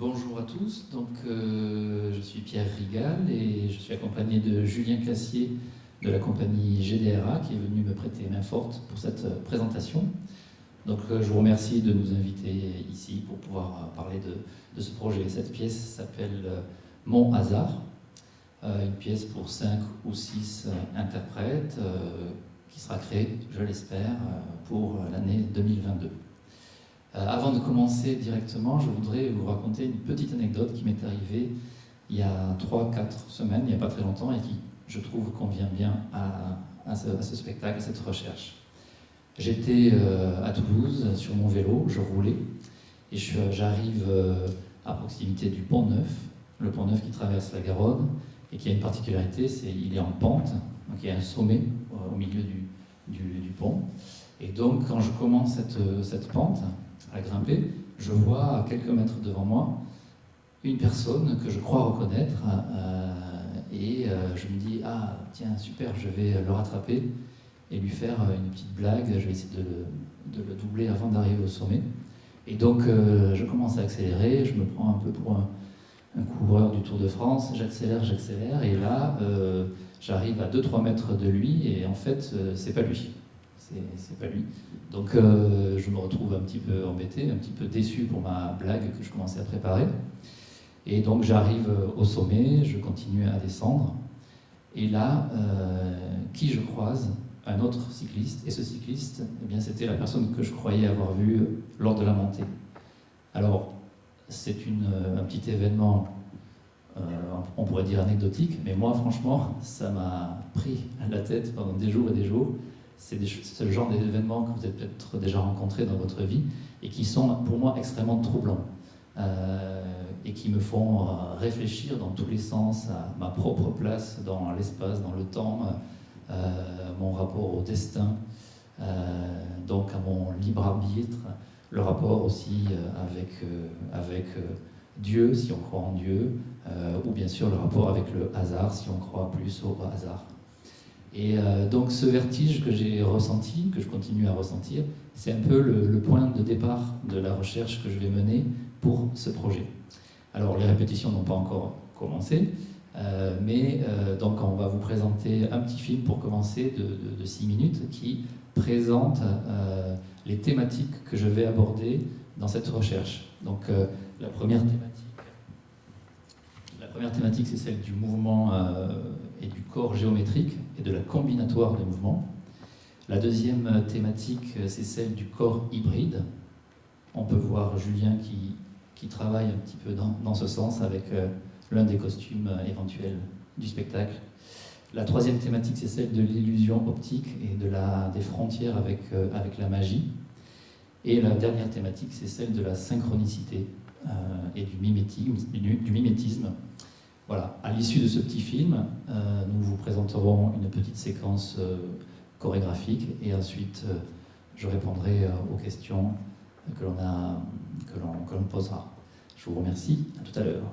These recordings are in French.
Bonjour à tous, je suis Pierre Rigal et je suis accompagné de Julien Classier de la compagnie GDRA qui est venu me prêter main forte pour cette présentation. Je vous remercie de nous inviter ici pour pouvoir parler de ce projet. Cette pièce s'appelle Mon hasard, une pièce pour 5 ou 6 interprètes qui sera créée, je l'espère, pour l'année 2022. Avant de commencer directement, je voudrais vous raconter une petite anecdote qui m'est arrivée il y a 3-4 semaines, il n'y a pas très longtemps, et qui, je trouve, convient bien à ce spectacle, à cette recherche. J'étais à Toulouse sur mon vélo, je roulais, et j'arrive à proximité du Pont Neuf, le Pont Neuf qui traverse la Garonne, et qui a une particularité, c'est qu'il est en pente, donc il y a un sommet au milieu du pont. Et donc quand je commence cette pente, à grimper, je vois à quelques mètres devant moi une personne que je crois reconnaître et je me dis ah tiens super, je vais le rattraper et lui faire une petite blague, je vais essayer de le doubler avant d'arriver au sommet. Et donc je commence à accélérer, je me prends un peu pour un coureur du Tour de France, j'accélère et là j'arrive à 2-3 mètres de lui et en fait c'est pas lui. C'est pas lui. Donc je me retrouve un petit peu embêté, un petit peu déçu pour ma blague que je commençais à préparer. Et donc j'arrive au sommet, je continue à descendre. Et là, qui je croise? Un autre cycliste. Et ce cycliste, eh bien, c'était la personne que je croyais avoir vue lors de la montée. Alors, c'est un petit événement, on pourrait dire anecdotique, mais moi, franchement, ça m'a pris à la tête pendant des jours et des jours. C'est le genre d'événements que vous avez peut-être déjà rencontrés dans votre vie et qui sont pour moi extrêmement troublants et qui me font réfléchir dans tous les sens à ma propre place dans l'espace, dans le temps, mon rapport au destin, donc à mon libre arbitre, le rapport aussi avec Dieu, si on croit en Dieu, ou bien sûr le rapport avec le hasard, si on croit plus au hasard. Et donc ce vertige que j'ai ressenti, que je continue à ressentir, c'est un peu le point de départ de la recherche que je vais mener pour ce projet. Alors les répétitions n'ont pas encore commencé, donc on va vous présenter un petit film pour commencer de 6 minutes qui présente les thématiques que je vais aborder dans cette recherche. Donc la première thématique, c'est celle du mouvement et du corps géométrique et de la combinatoire de mouvements. La deuxième thématique, c'est celle du corps hybride. On peut voir Julien qui travaille un petit peu dans ce sens avec l'un des costumes éventuels du spectacle. La troisième thématique, c'est celle de l'illusion optique et des frontières avec la magie. Et la dernière thématique, c'est celle de la synchronicité et du mimétisme. Voilà, à l'issue de ce petit film, nous vous présenterons une petite séquence chorégraphique et ensuite je répondrai aux questions que l'on posera. Je vous remercie, à tout à l'heure.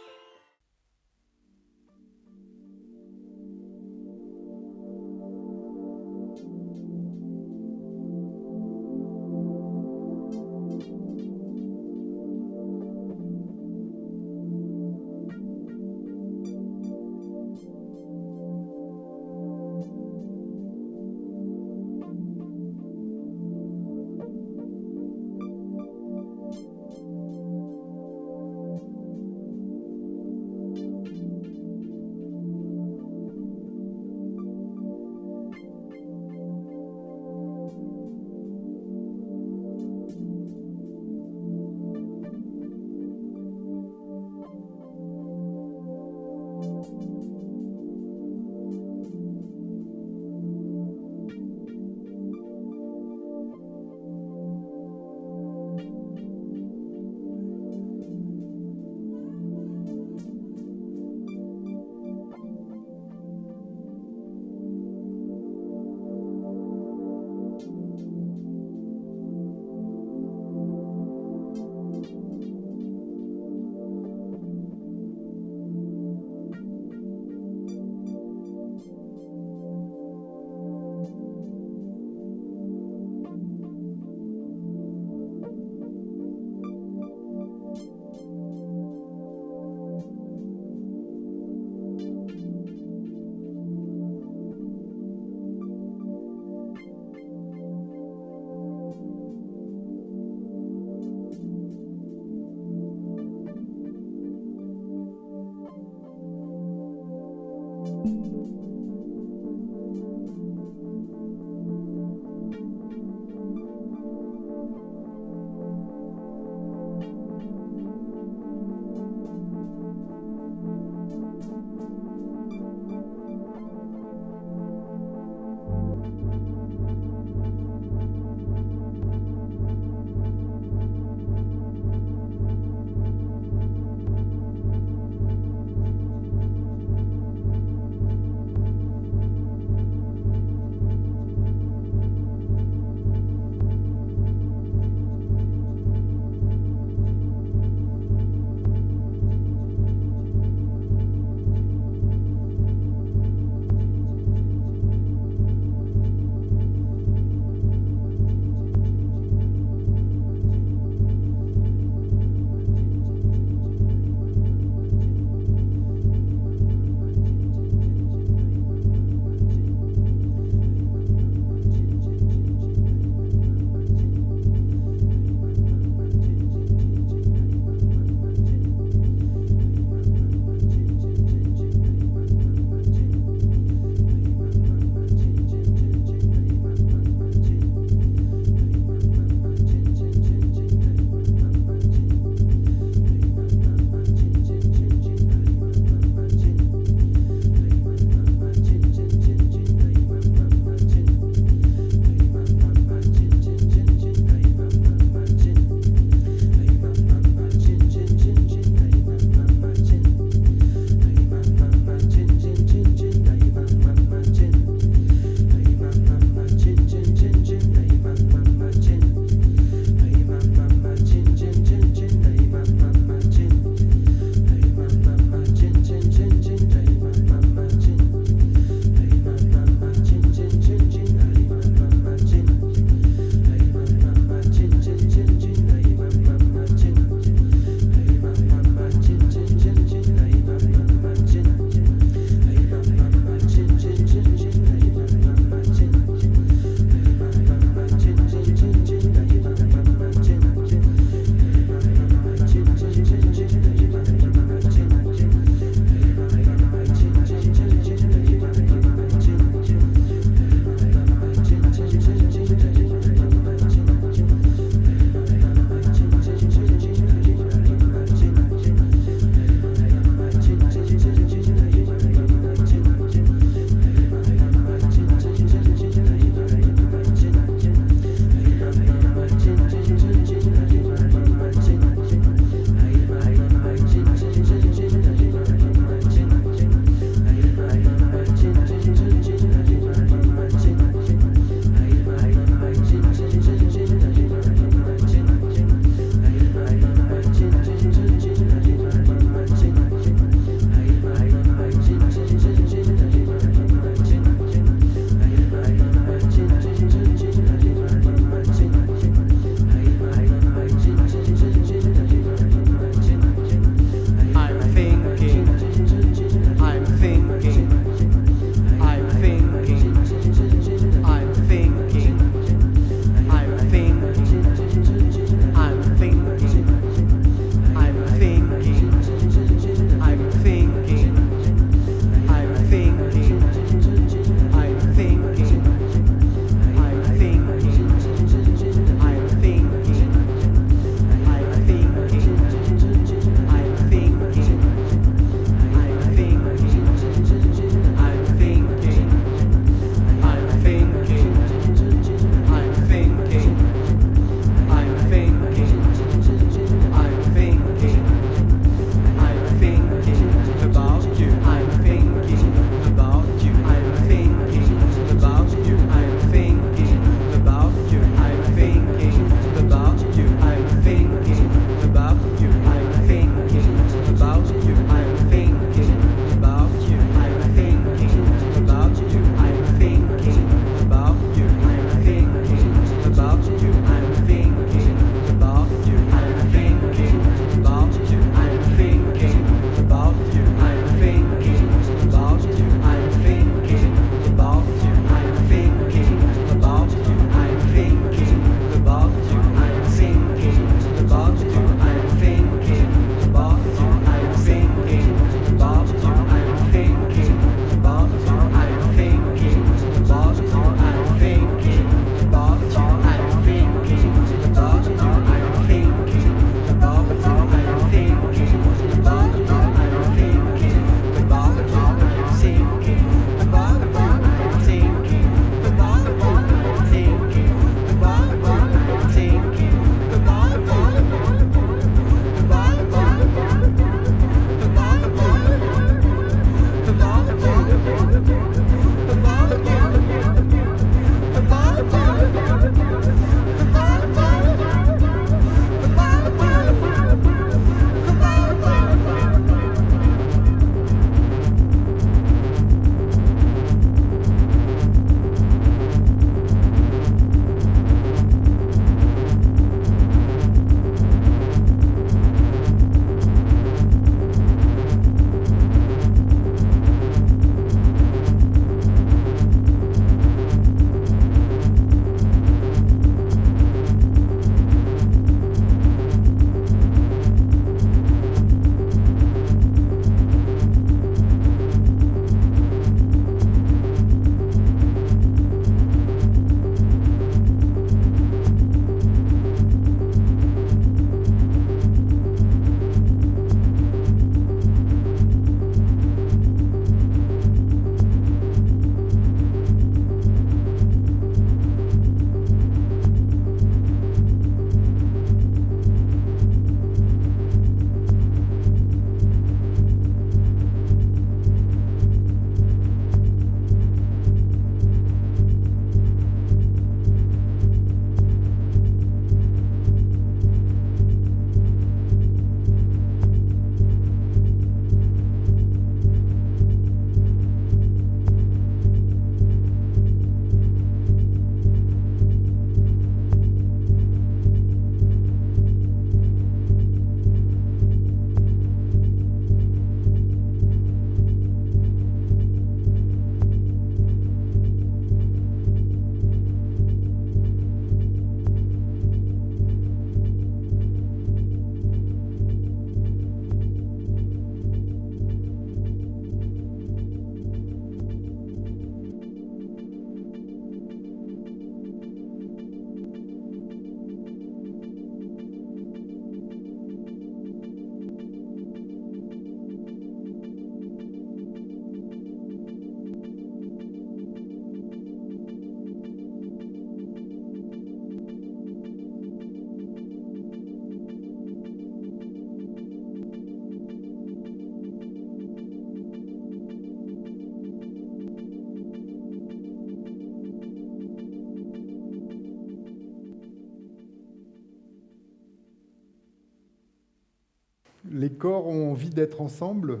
les corps ont envie d'être ensemble,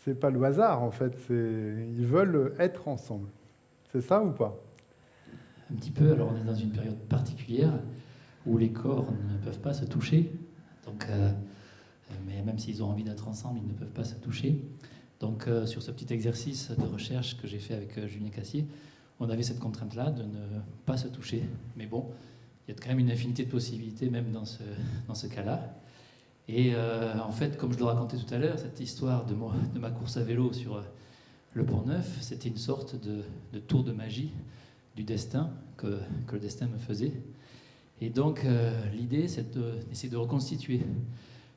c'est pas le hasard en fait, ils veulent être ensemble. C'est ça ou pas? Un petit peu, alors on est dans une période particulière où les corps ne peuvent pas se toucher, donc, mais même s'ils ont envie d'être ensemble, ils ne peuvent pas se toucher. Donc sur ce petit exercice de recherche que j'ai fait avec Julien Cassier, on avait cette contrainte-là de ne pas se toucher. Mais bon, il y a quand même une infinité de possibilités, même dans ce cas-là. Et en fait, comme je le racontais tout à l'heure, cette histoire de ma course à vélo sur le Pont-Neuf, c'était une sorte de tour de magie du destin que le destin me faisait. Et donc, l'idée, c'est d'essayer de reconstituer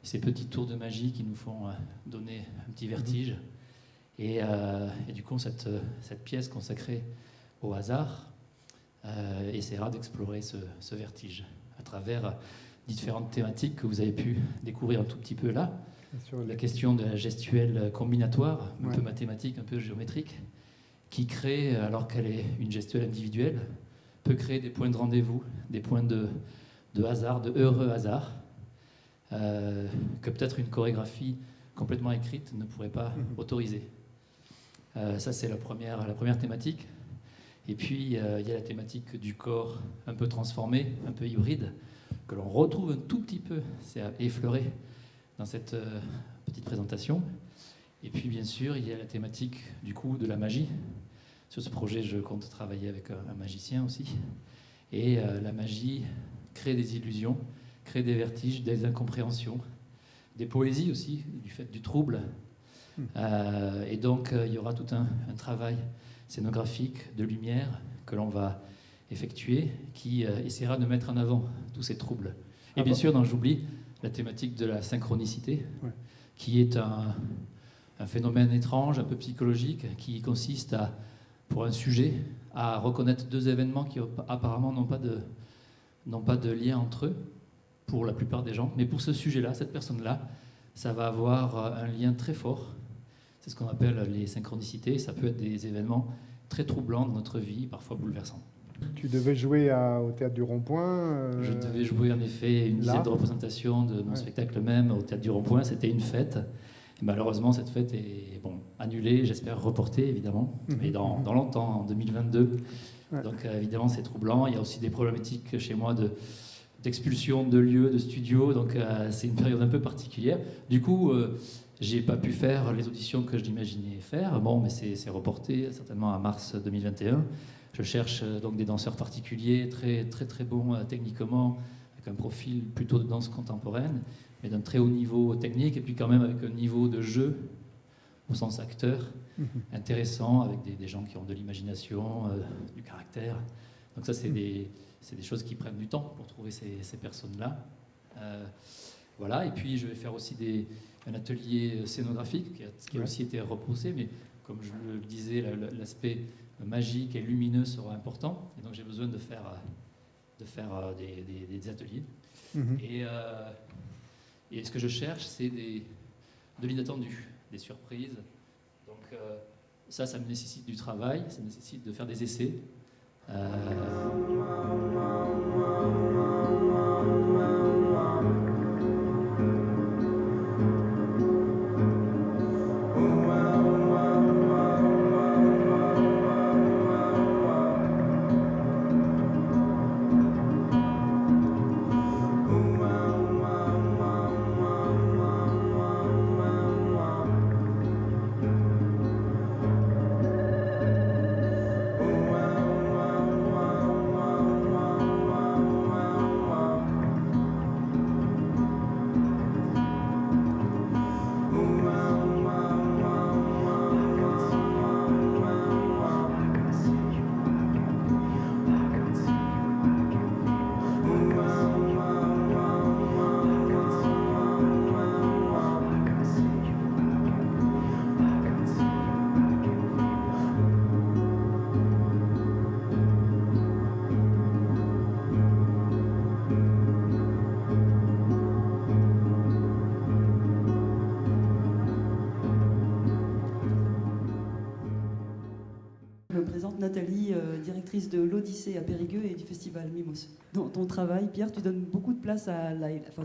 ces petits tours de magie qui nous font donner un petit vertige. Et du coup, cette pièce consacrée au hasard essaiera d'explorer ce vertige à travers différentes thématiques que vous avez pu découvrir un tout petit peu là. La question de la gestuelle combinatoire, un peu mathématique, un peu géométrique, qui crée, alors qu'elle est une gestuelle individuelle, peut créer des points de rendez-vous, des points de hasard, de heureux hasard, que peut-être une chorégraphie complètement écrite ne pourrait pas autoriser. Ça, c'est la première thématique. Et puis, il y a la thématique du corps un peu transformé, un peu hybride, que l'on retrouve un tout petit peu, c'est effleuré dans cette petite présentation. Et puis, bien sûr, il y a la thématique du coup de la magie. Sur ce projet, je compte travailler avec un magicien aussi. Et la magie crée des illusions, crée des vertiges, des incompréhensions, des poésies aussi, du fait du trouble. Et donc, il y aura tout un travail scénographique de lumière que l'on va effectuer, qui essaiera de mettre en avant tous ces troubles. Et bien sûr, j'oublie la thématique de la synchronicité, qui est un phénomène étrange, un peu psychologique, qui consiste pour un sujet à reconnaître deux événements qui apparemment n'ont pas de lien entre eux, pour la plupart des gens. Mais pour ce sujet-là, cette personne-là, ça va avoir un lien très fort. C'est ce qu'on appelle les synchronicités. Ça peut être des événements très troublants de notre vie, parfois bouleversants. Tu devais jouer au Théâtre du Rond-Point Je devais jouer en effet une dizaine de représentations de mon spectacle même au Théâtre du Rond-Point. C'était une fête. Et malheureusement, cette fête est annulée, j'espère reportée évidemment, mais dans longtemps, en 2022. Donc évidemment, c'est troublant. Il y a aussi des problématiques chez moi d'expulsion de lieux, de studios. Donc c'est une période un peu particulière. Du coup, j'ai pas pu faire les auditions que je l'imaginais faire. Bon, mais c'est reporté certainement à mars 2021. Je cherche donc des danseurs particuliers, très très très bons techniquement, avec un profil plutôt de danse contemporaine, mais d'un très haut niveau technique, et puis quand même avec un niveau de jeu au sens acteur intéressant, avec des gens qui ont de l'imagination, du caractère. Donc ça, c'est des choses qui prennent du temps pour trouver ces personnes-là. Voilà, et puis je vais faire aussi un atelier scénographique qui a aussi été repoussé, mais comme je le disais, l'aspect magique et lumineux sera important, et donc j'ai besoin de faire des ateliers. Et ce que je cherche, c'est de l'inattendu, des surprises. Donc ça me nécessite du travail, ça nécessite de faire des essais. Nathalie, directrice de l'Odyssée à Périgueux et du festival Mimos. Dans ton travail, Pierre, tu donnes beaucoup de place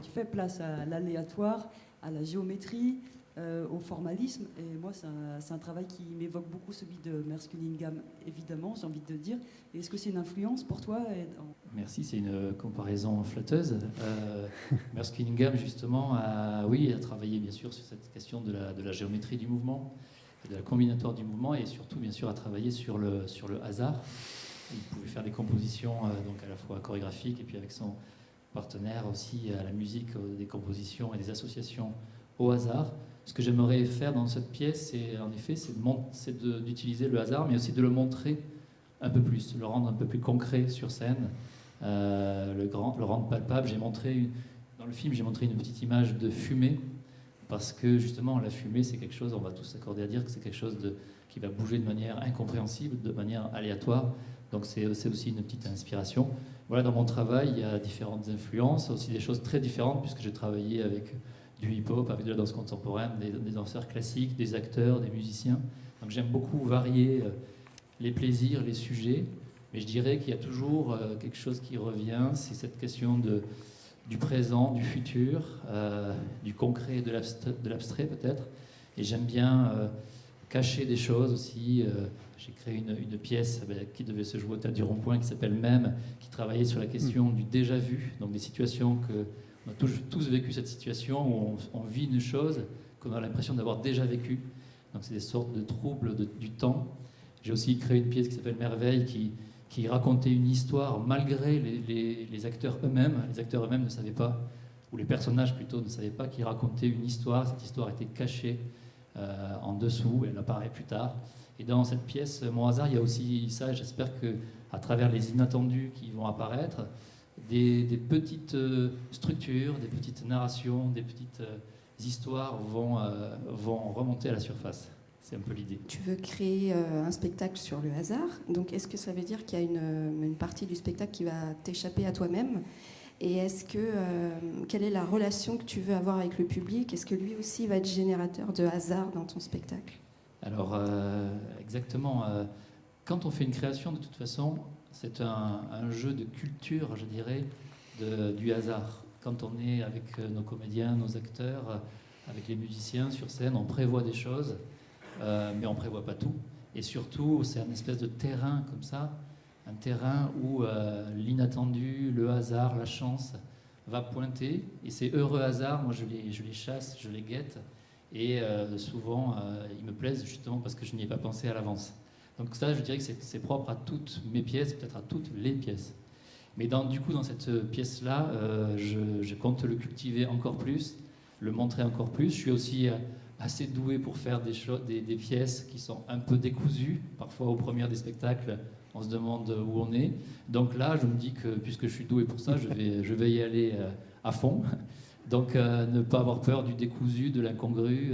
tu fais place à l'aléatoire, à la géométrie, au formalisme. Et moi, c'est un travail qui m'évoque beaucoup celui de Merce Cunningham, évidemment, j'ai envie de te dire. Et est-ce que c'est une influence pour toi? Merci, c'est une comparaison flatteuse. Merce Cunningham, justement, a travaillé bien sûr sur cette question de la géométrie du mouvement, de la combinatoire du mouvement, et surtout, bien sûr, a travaillé sur le hasard. Il pouvait faire des compositions donc à la fois chorégraphiques et puis avec son partenaire aussi à la musique, des compositions et des associations au hasard. Ce que j'aimerais faire dans cette pièce, c'est d'utiliser le hasard, mais aussi de le montrer un peu plus, le rendre un peu plus concret sur scène, le rendre palpable. Dans le film, j'ai montré une petite image de fumée, parce que justement, la fumée, c'est quelque chose, on va tous s'accorder à dire que c'est quelque chose qui va bouger de manière incompréhensible, de manière aléatoire. Donc c'est aussi une petite inspiration. Voilà, dans mon travail, il y a différentes influences, aussi des choses très différentes, puisque j'ai travaillé avec du hip-hop, avec de la danse contemporaine, des danseurs classiques, des acteurs, des musiciens. Donc j'aime beaucoup varier les plaisirs, les sujets, mais je dirais qu'il y a toujours quelque chose qui revient, c'est cette question du présent, du futur, du concret et de l'abstrait peut-être. Et j'aime bien cacher des choses aussi. J'ai créé une pièce qui devait se jouer au Théâtre du Rond-Point, qui s'appelle Même, qui travaillait sur la question du déjà-vu, donc des situations on a tous vécu cette situation où on vit une chose qu'on a l'impression d'avoir déjà vécue. Donc c'est des sortes de troubles du temps. J'ai aussi créé une pièce qui s'appelle Merveille, qui racontait une histoire malgré les acteurs eux-mêmes. Les acteurs eux-mêmes ne savaient pas, ou les personnages plutôt ne savaient pas qu'ils racontaient une histoire. Cette histoire était cachée en dessous, elle apparaît plus tard. Et dans cette pièce, Mon hasard, il y a aussi ça. J'espère qu'à travers les inattendus qui vont apparaître, des petites structures, des petites narrations, des petites histoires vont remonter à la surface. C'est un peu l'idée. Tu veux créer un spectacle sur le hasard. Donc, est-ce que ça veut dire qu'il y a une partie du spectacle qui va t'échapper à toi-même? Et quelle est la relation que tu veux avoir avec le public? Est-ce que lui aussi va être générateur de hasard dans ton spectacle? Alors, exactement. Quand on fait une création, de toute façon, c'est un jeu de culture, je dirais, du hasard. Quand on est avec nos comédiens, nos acteurs, avec les musiciens sur scène, on prévoit des choses, mais on ne prévoit pas tout. Et surtout, c'est un espèce de terrain comme ça, un terrain où l'inattendu, le hasard, la chance va pointer. Et ces heureux hasards, moi je les chasse, je les guette. Et souvent, ils me plaisent justement parce que je n'y ai pas pensé à l'avance. Donc ça, je dirais que c'est propre à toutes mes pièces, peut-être à toutes les pièces. Mais du coup, dans cette pièce-là, je compte le cultiver encore plus, le montrer encore plus. Je suis aussi assez doué pour faire des pièces qui sont un peu décousues. Parfois, aux premières des spectacles, on se demande où on est. Donc là, je me dis que puisque je suis doué pour ça, je vais y aller à fond. Donc ne pas avoir peur du décousu, de l'incongru,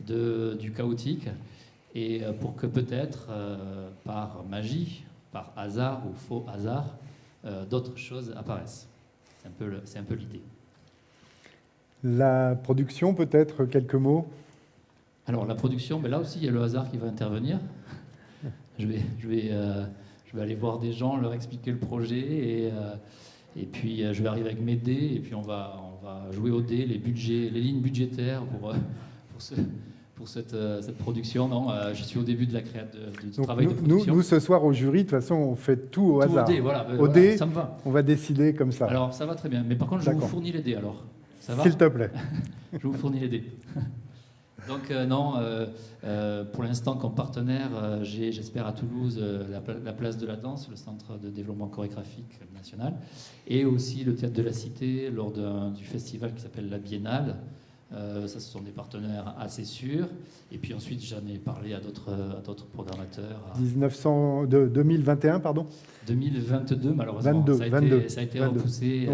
du chaotique. Et pour que peut-être, par magie, par hasard ou faux hasard, d'autres choses apparaissent. C'est un peu l'idée. La production, peut-être, quelques mots? Alors la production, là aussi, il y a le hasard qui va intervenir. Je vais aller voir des gens, leur expliquer le projet, et puis je vais arriver avec mes dés, et puis on va jouer aux dés, les lignes budgétaires pour cette production. Non, je suis au début du travail de production. Nous, ce soir, au jury, de toute façon, on fait tout au hasard. Au dé, voilà. Au dé, ça me va. On va décider comme ça. Alors, ça va très bien. Mais par contre, je vous fournis les dés, alors. Ça va ? S'il te plaît. Je vous fournis les dés. Donc, pour l'instant, comme partenaire, j'espère à Toulouse la place de la danse, le centre de développement chorégraphique national, et aussi le Théâtre de la Cité lors du festival qui s'appelle la Biennale. Ça, ce sont des partenaires assez sûrs. Et puis ensuite, j'en ai parlé à d'autres programmateurs. 2021, pardon 2022, malheureusement. 22, ça a été repoussé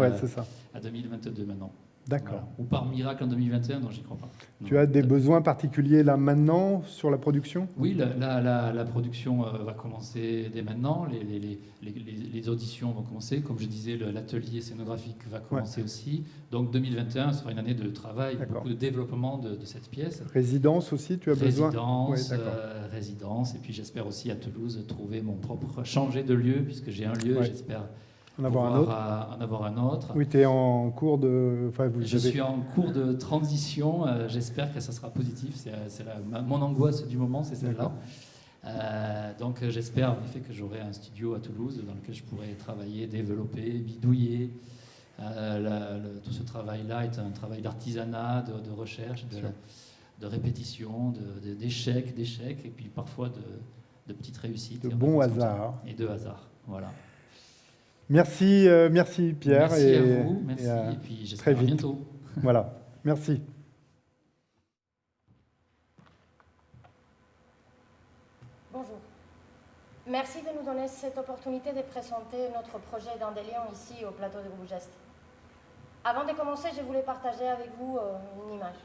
à 2022 maintenant. D'accord. Voilà. Ou par miracle en 2021, non, j'y crois pas. Tu as des besoins particuliers là maintenant sur la production? Oui, la production va commencer dès maintenant. Les auditions vont commencer. Comme je disais, l'atelier scénographique va commencer aussi. Donc 2021 sera une année de travail, beaucoup de développement de cette pièce. Résidence aussi, tu as besoin? Résidence. Et puis j'espère aussi à Toulouse changer de lieu, puisque j'ai un lieu, j'espère en avoir un autre. Oui, tu es en cours de... Je suis en cours de transition. J'espère que ça sera positif. C'est mon angoisse du moment, c'est celle-là. Donc j'espère en effet que j'aurai un studio à Toulouse dans lequel je pourrai travailler, développer, bidouiller. Tout ce travail-là est un travail d'artisanat, de recherche, de répétition, d'échecs, et puis parfois de petites réussites. De bons hasards. Et de hasard, voilà. Merci, merci Pierre. Merci à vous, merci. Et puis j'espère à bientôt. Voilà, merci. Bonjour. Merci de nous donner cette opportunité de présenter notre projet d'Andélion ici au plateau de Groupe Geste. Avant de commencer, je voulais partager avec vous une image.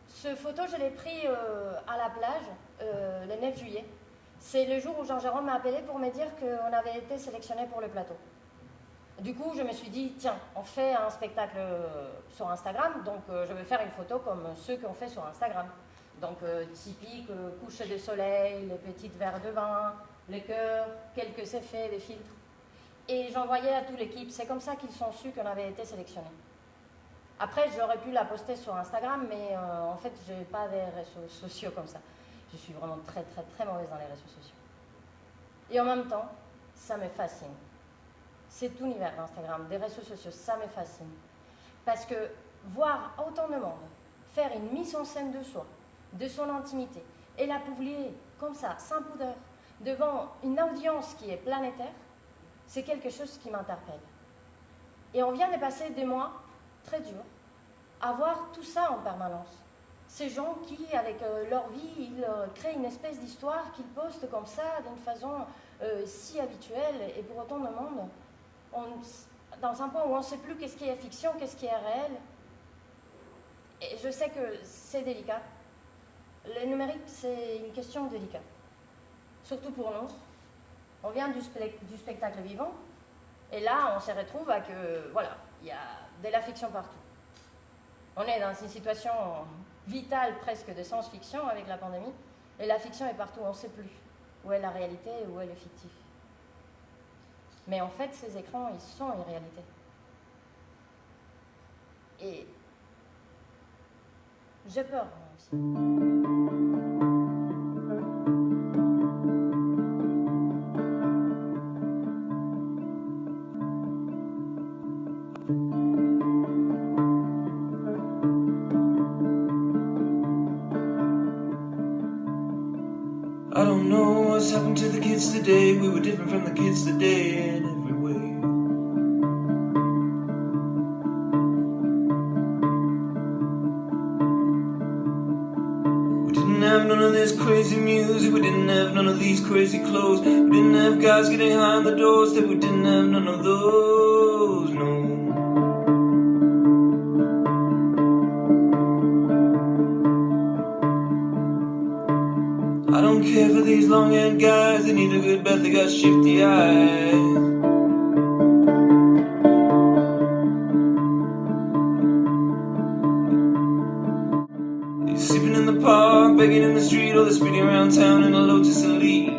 Ce photo, je l'ai pris à la plage le 9 juillet. C'est le jour où Jean-Jérôme m'a appelé pour me dire qu'on avait été sélectionné pour le plateau. Du coup, je me suis dit, tiens, on fait un spectacle sur Instagram, donc je vais faire une photo comme ceux qu'on fait sur Instagram. Donc typique, coucher de soleil, les petites verres de vin, les cœurs, quelques effets, des filtres. Et j'envoyais à toute l'équipe, c'est comme ça qu'ils sont su qu'on avait été sélectionné. Après, j'aurais pu la poster sur Instagram, mais en fait, je n'ai pas des réseaux sociaux comme ça. Je suis vraiment très, très, très mauvaise dans les réseaux sociaux. Et en même temps, ça me fascine. Cet univers d'Instagram, des réseaux sociaux, ça me fascine. Parce que voir autant de monde faire une mise en scène de soi, de son intimité, et la publier comme ça, sans pudeur, devant une audience qui est planétaire, c'est quelque chose qui m'interpelle. Et on vient de passer des mois très durs à voir tout ça en permanence. Ces gens qui, avec leur vie, ils créent une espèce d'histoire qu'ils postent comme ça, d'une façon si habituelle, et pour autant de monde, dans un point où on ne sait plus qu'est-ce qui est fiction, qu'est-ce qui est réel. Et je sais que c'est délicat. Le numérique, c'est une question délicate. Surtout pour nous. On vient du spectacle vivant, et là, on se retrouve à que, voilà, il y a de la fiction partout. On est dans une situation vitale presque de science-fiction avec la pandémie, et la fiction est partout, on ne sait plus où est la réalité et où est le fictif. Mais en fait, ces écrans, ils sont une réalité. Et j'ai peur, moi aussi. I don't know what's happened to the kids today. We were different from the kids today in every way. We didn't have none of this crazy music. We didn't have none of these crazy clothes. We didn't have guys getting high on the doorstep. We didn't have none of those, no. I don't care for these long-haired guys. They need a good bath, they got shifty eyes. They're sleeping in the park, begging in the street, or they're speeding around town in a Lotus Elite.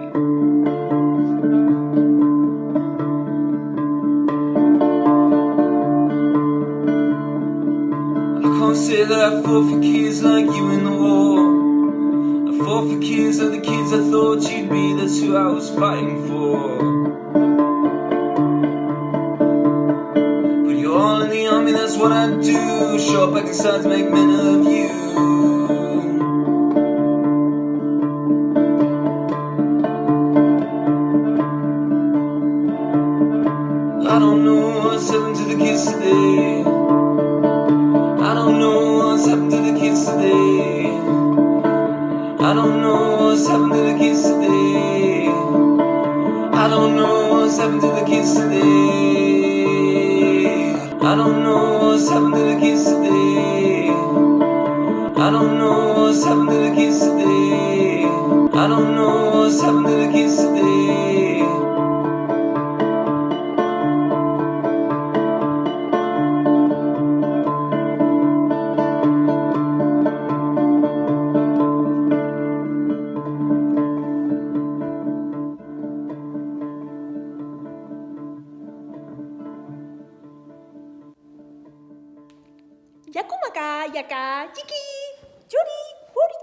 I can't say that I fought for kids like you in the war. I fought for kids like the kids I thought you'd be. That's who I was fighting for. Put you all in the army, that's what I do. Show up back inside to make men of you. I don't know what's happened to the kids today. I don't know what's happened to the kids today. I don't know what's happened to the kids today. I don't know what's happened to the kids today. what's happened to the kids today. I don't know what's happened to the kids today. I don't know what's happened to the kids today. Yakumaka, yaka, chiki, churi, huri.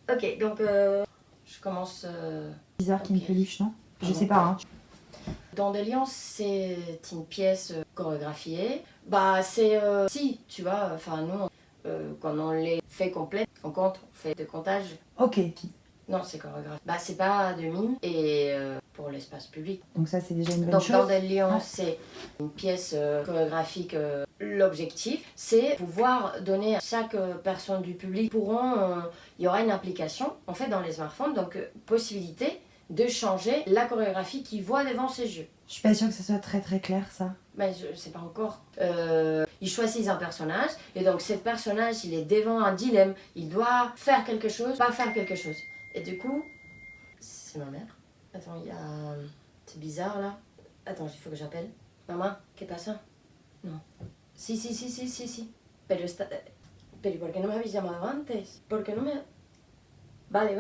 Ok, donc je commence. Bizarre qu'il y ait une peluche, non? Je sais pas. Hein. Dans des lions, c'est une pièce chorégraphiée. Bah, c'est. Si, tu vois, enfin, nous, quand on les fait complètes, on compte, on fait de comptage. Ok. Non, c'est chorégraphié. Bah, c'est pas de mime et pour l'espace public. Donc, ça, c'est déjà une bonne Donc, chose. dans des lions, Ah. c'est une pièce chorégraphique. L'objectif, c'est pouvoir donner à chaque personne du public il y aura une application, en fait, dans les smartphones, donc possibilité de changer la chorégraphie qu'ils voient devant ses yeux. Je suis pas sûre que ce soit très très clair, ça. Mais je sais pas encore. Ils choisissent un personnage, et donc ce personnage, il est devant un dilemme. Il doit faire quelque chose, pas faire quelque chose. Et du coup, c'est ma mère. Attends, il y a... C'est bizarre, là. Attends, il faut que j'appelle. Mamá, ¿qué pasa? No. Sí. Pero está... Pero ¿por qué no me habéis llamado antes? ¿Por qué no me...? Vale.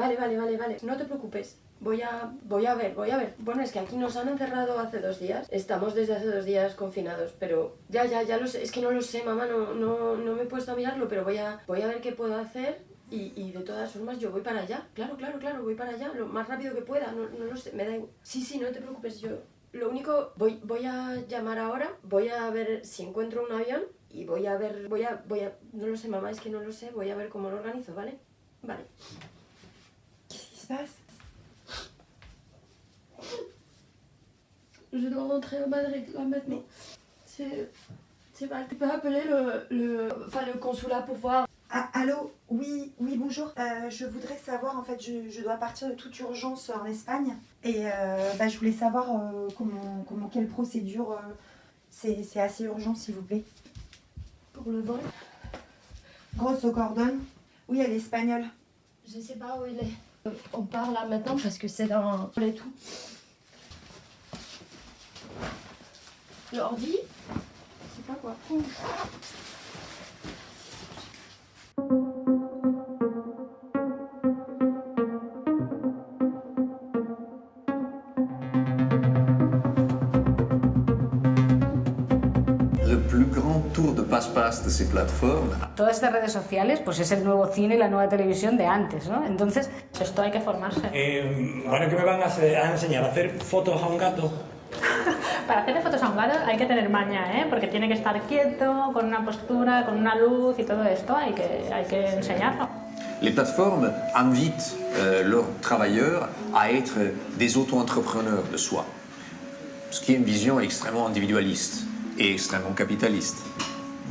No te preocupes. Voy a ver. Bueno, es que aquí nos han encerrado hace 2 días. Estamos desde hace 2 días confinados, pero ya lo sé. Es que no lo sé, mamá, no me he puesto a mirarlo, pero voy a ver qué puedo hacer y de todas formas yo voy para allá. Claro, voy para allá, lo más rápido que pueda, no lo sé, me da igual. Sí, no te preocupes, yo... Lo único, voy a llamar ahora, voy a ver si encuentro un avión y voy a... No lo sé, mamá, es que no lo sé, voy a ver cómo lo organizo, ¿vale? Vale. Qu'est-ce qui se passe? Je dois rentrer à Madrid, là, maintenant. C'est mal. Tu peux appeler le consulat pour voir. Ah, allô? Oui, bonjour. Je voudrais savoir, en fait, je dois partir de toute urgence en Espagne. Et je voulais savoir quelle procédure. C'est assez urgent, s'il vous plaît. Pour le vol? Grosso Cordon. Oui, elle est espagnole. Je sais pas où il est. On part là maintenant parce que c'est dans les tout. L'ordi? Je sais pas quoi. Le plus grand tour de passe-passe de ces plateformes. Todas estas redes sociales pues es el nuevo cine y la nueva televisión de antes, ¿no? Entonces, Esto hay que formarse. Bueno, ¿qué me van a enseñar? ¿A hacer fotos a un gato? Para hacerle fotos a un gato hay que tener maña, ¿eh? Porque tiene que estar quieto, con una postura, con una luz y todo esto. Hay que enseñarlo. Les plateformes invitent leurs travailleurs à être des auto-entrepreneurs de soi, ce qui est une vision extrêmement individualiste et extrêmement capitaliste.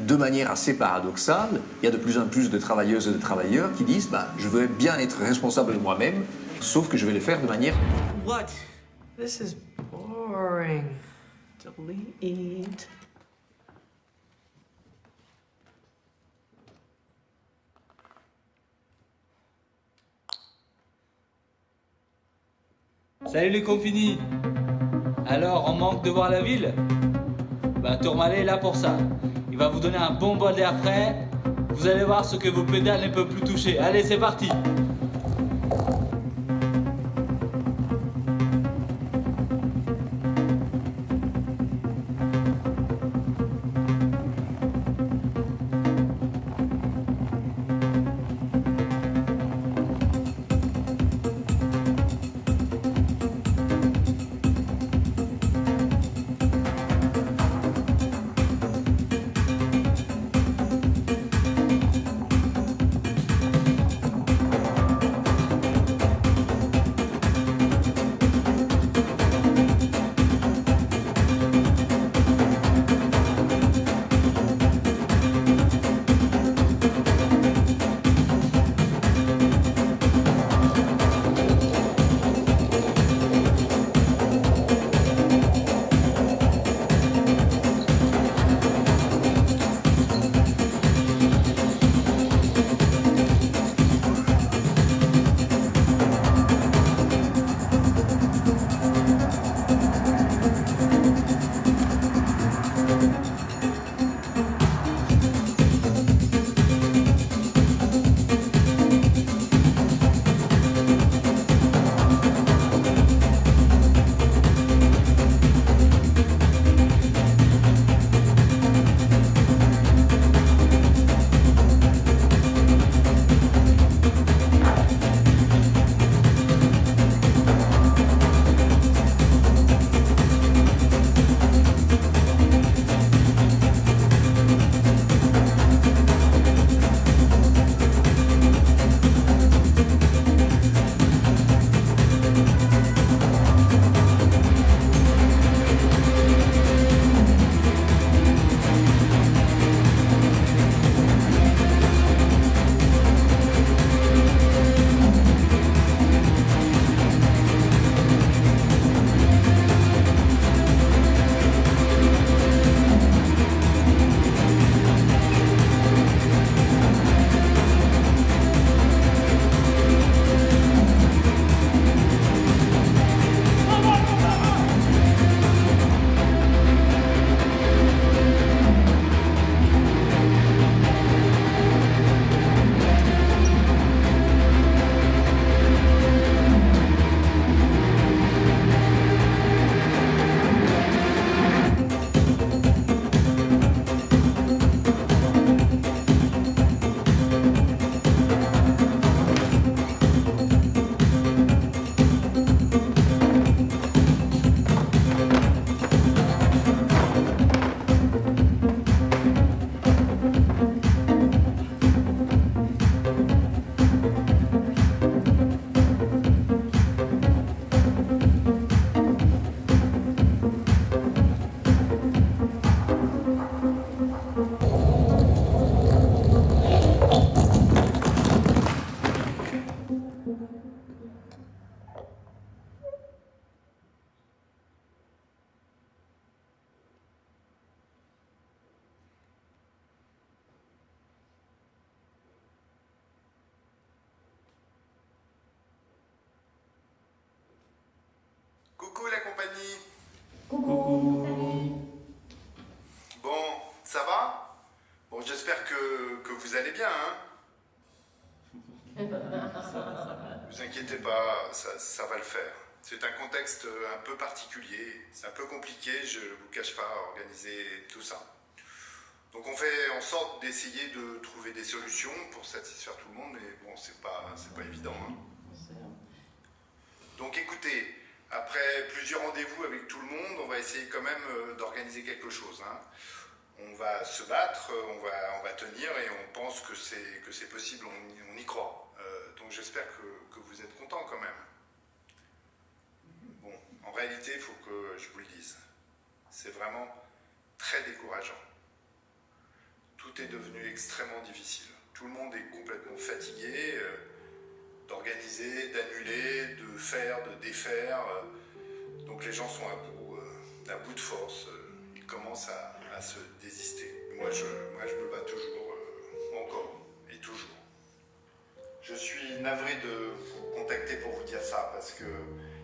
De manière assez paradoxale, il y a de plus en plus de travailleuses et de travailleurs qui disent je veux bien être responsable de moi-même, sauf que je vais le faire de manière... What? This is boring. Delete. Salut les compagnies. Alors, on manque de voir la ville? Tourmalet est là pour ça. Il va vous donner un bon bol d'air frais. Vous allez voir ce que vos pédales ne peuvent plus toucher. Allez, c'est parti. Coucou. Bon, ça va? Bon, j'espère que vous allez bien, hein? Vous inquiétez pas, ça va le faire. C'est un contexte un peu particulier, c'est un peu compliqué, je ne vous cache pas, organiser tout ça. Donc on fait en sorte d'essayer de trouver des solutions pour satisfaire tout le monde, mais bon, c'est pas évident. Hein. Donc écoutez, après plusieurs rendez-vous avec tout le monde, on va essayer quand même d'organiser quelque chose. Hein. On va se battre, on va tenir et on pense que c'est possible, on y croit. Donc j'espère que vous êtes contents quand même. Bon, en réalité, il faut que je vous le dise. C'est vraiment très décourageant. Tout est devenu extrêmement difficile. Tout le monde est complètement fatigué d'organiser, d'annuler, de faire, de défaire. Donc les gens sont à bout de force. Ils commencent à se désister. Moi, je me bats toujours, encore et toujours. Je suis navré de vous contacter pour vous dire ça, parce que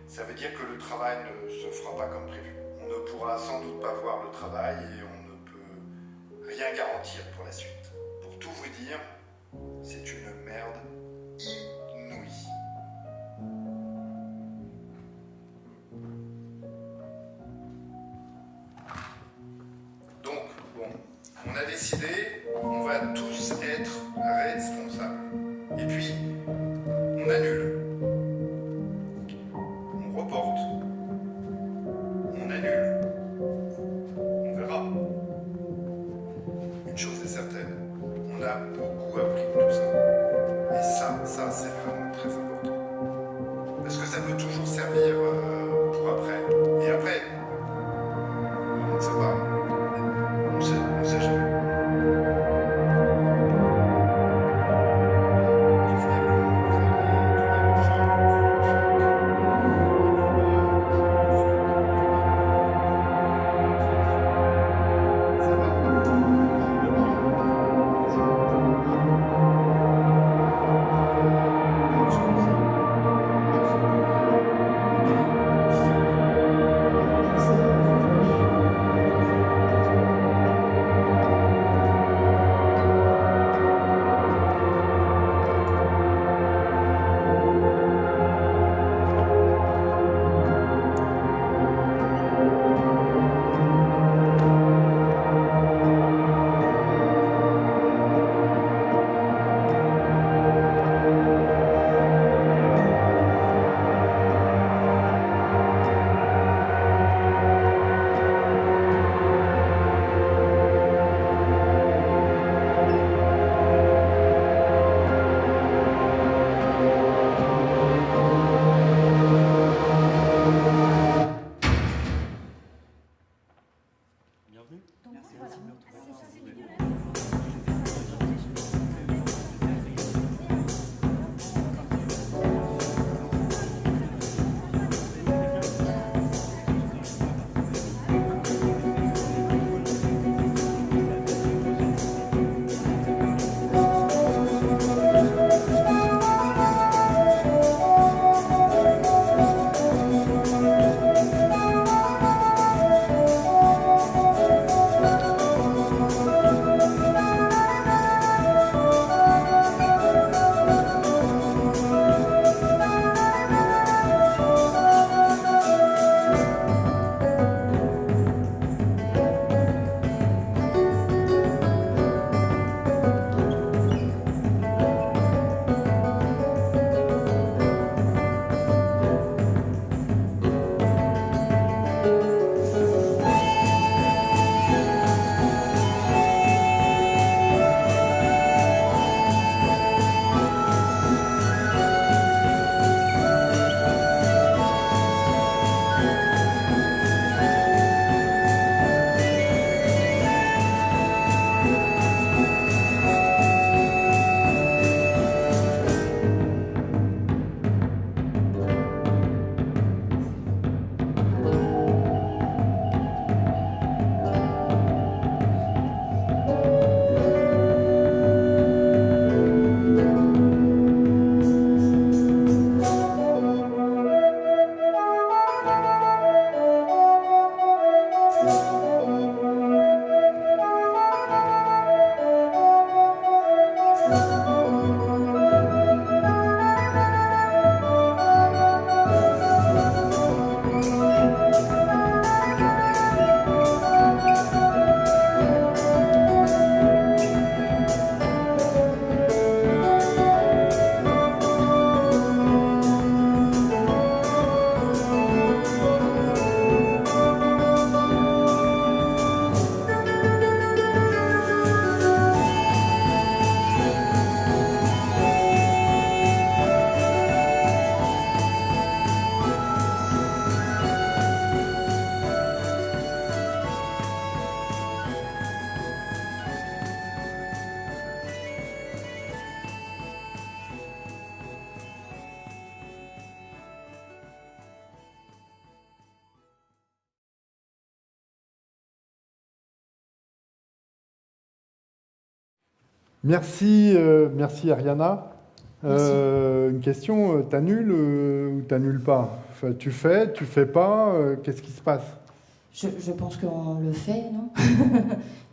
ça veut dire que le travail ne se fera pas comme prévu. On ne pourra sans doute pas voir le travail et on ne peut rien garantir pour la suite. Pour tout vous dire, c'est une merde inouïe. Donc, bon, on a décidé, on va tous être responsables. Et puis, on annule. On reporte. On annule. On verra. Une chose est certaine, on a beaucoup appris de tout ça. Et ça c'est vraiment très important. Parce que ça peut toujours servir pour après. Et après, on ne sait pas. On sait jamais. Merci, merci Ariana. Une question, t'annules ou t'annules pas? Enfin, tu fais pas, qu'est-ce qui se passe? Je pense qu'on le fait, non?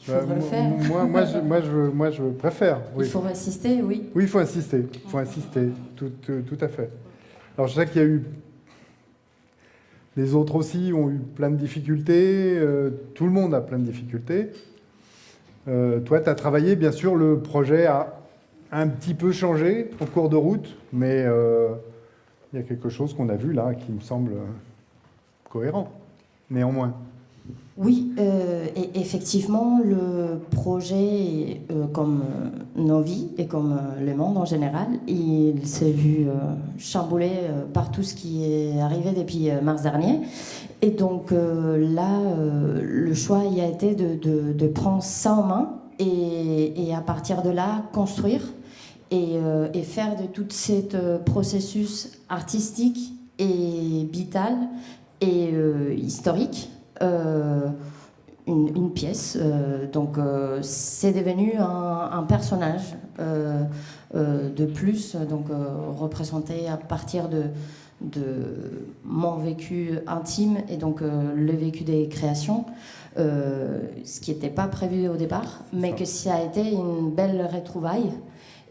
Il faudrait le faire. Moi, je préfère. Oui. Il faut insister, oui. Oui, il faut insister. Il faut insister, tout à fait. Alors, je sais qu'il y a eu... Les autres aussi ont eu plein de difficultés. Tout le monde a plein de difficultés. Toi, tu as travaillé, bien sûr, le projet a un petit peu changé en cours de route, mais il y a quelque chose qu'on a vu là qui me semble cohérent, néanmoins. Oui, et effectivement, le projet, comme nos vies et comme le monde en général, il s'est vu chamboulé par tout ce qui est arrivé depuis mars dernier. Et donc là, le choix y a été de prendre ça en main et à partir de là, construire et faire de tout ce processus artistique et vital et historique une pièce. Donc c'est devenu un personnage de plus, donc représenté à partir de mon vécu intime et donc le vécu des créations, ce qui n'était pas prévu au départ, mais que ça a été une belle retrouvaille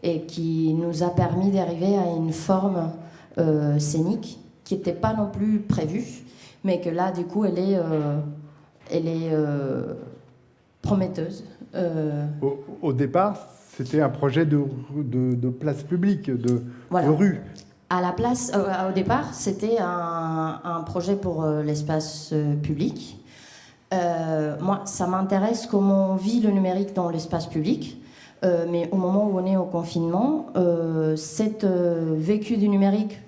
et qui nous a permis d'arriver à une forme scénique qui n'était pas non plus prévue, mais que là, du coup, elle est prometteuse. Au départ, c'était un projet de place publique, de rue. À la place, au départ, c'était un projet pour l'espace public. Moi, ça m'intéresse comment on vit le numérique dans l'espace public. Mais au moment où on est au confinement, cette vécu du numérique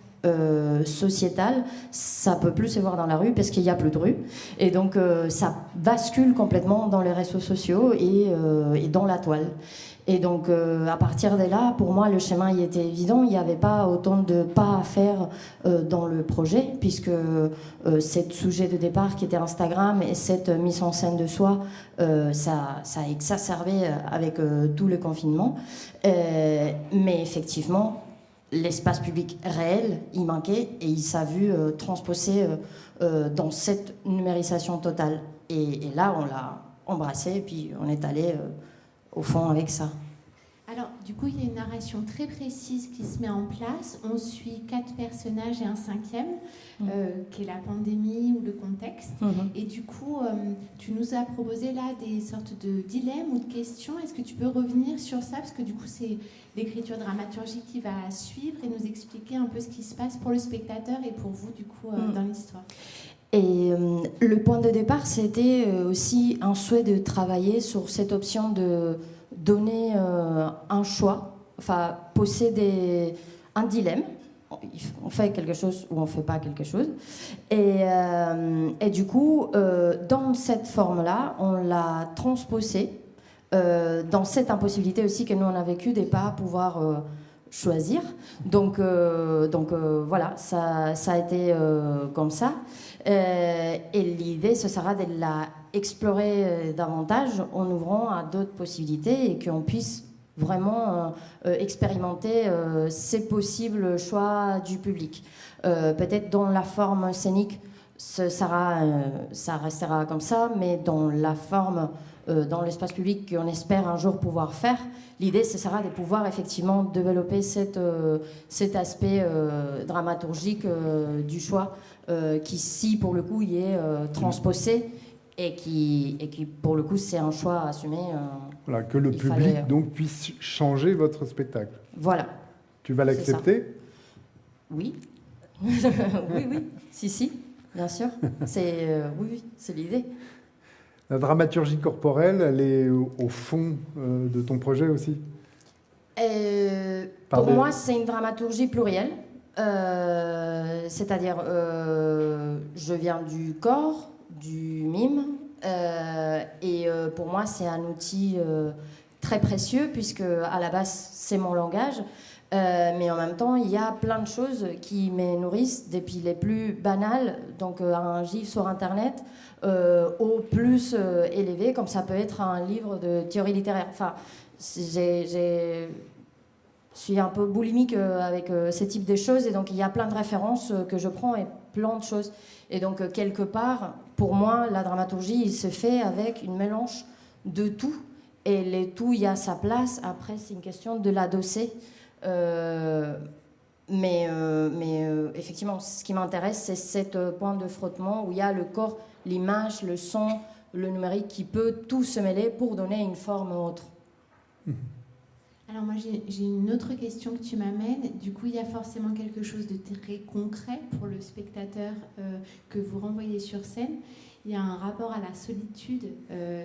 sociétal, ça peut plus se voir dans la rue parce qu'il n'y a plus de rue. Et donc, ça bascule complètement dans les réseaux sociaux et dans la toile. Et donc, à partir de là, pour moi, le chemin y était évident. Il n'y avait pas autant de pas à faire dans le projet, puisque ce sujet de départ qui était Instagram et cette mise en scène de soi, ça a exacerbé avec tout le confinement. Mais effectivement, l'espace public réel, il manquait et il s'est vu transposé dans cette numérisation totale. Et là, on l'a embrassé et puis on est allé au fond avec ça. Alors, du coup, il y a une narration très précise qui se met en place. On suit 4 personnages et un 5e, qui est la pandémie ou le contexte. Et du coup, tu nous as proposé là des sortes de dilemmes ou de questions. Est-ce que tu peux revenir sur ça? Parce que du coup, c'est l'écriture dramaturgique qui va suivre et nous expliquer un peu ce qui se passe pour le spectateur et pour vous, du coup, dans l'histoire. Et le point de départ, c'était aussi un souhait de travailler sur cette option de donner un choix, enfin poser un dilemme. On fait quelque chose ou on ne fait pas quelque chose. Et du coup, dans cette forme-là, on l'a transposé dans cette impossibilité aussi que nous on a vécu de ne pas pouvoir choisir. Donc voilà, ça a été comme ça. Et l'idée, ce sera de la explorer davantage en ouvrant à d'autres possibilités et qu'on puisse vraiment expérimenter ces possibles choix du public. Peut-être dans la forme scénique, ça restera comme ça, mais dans la forme, dans l'espace public qu'on espère un jour pouvoir faire, l'idée, ce sera de pouvoir effectivement développer cet aspect dramaturgique du choix qui, si pour le coup, y est transposé et qui, pour le coup, c'est un choix assumé. Voilà, que le public donc puisse changer votre spectacle. Voilà. Tu vas l'accepter? Oui. oui, si, bien sûr. Oui, c'est l'idée. La dramaturgie corporelle, elle est au fond de ton projet aussi? Pour moi, c'est une dramaturgie plurielle. C'est-à-dire, je viens du corps, du mime, et pour moi, c'est un outil très précieux, puisque à la base, c'est mon langage. Mais en même temps, il y a plein de choses qui me nourrissent, depuis les plus banales, donc un gif sur Internet, au plus élevé, comme ça peut être un livre de théorie littéraire. Enfin, je suis un peu boulimique avec ce type de choses, et donc il y a plein de références que je prends et plein de choses. Et donc, quelque part, pour moi, la dramaturgie, il se fait avec une mélange de tout, et les tout, il y a sa place. Après, c'est une question de l'adosser. Mais effectivement, ce qui m'intéresse, c'est cet point de frottement où il y a le corps, l'image, le son, le numérique qui peut tout se mêler pour donner une forme autre. Alors moi, j'ai une autre question que tu m'amènes. Du coup, il y a forcément quelque chose de très concret pour le spectateur que vous renvoyez sur scène. Il y a un rapport à la solitude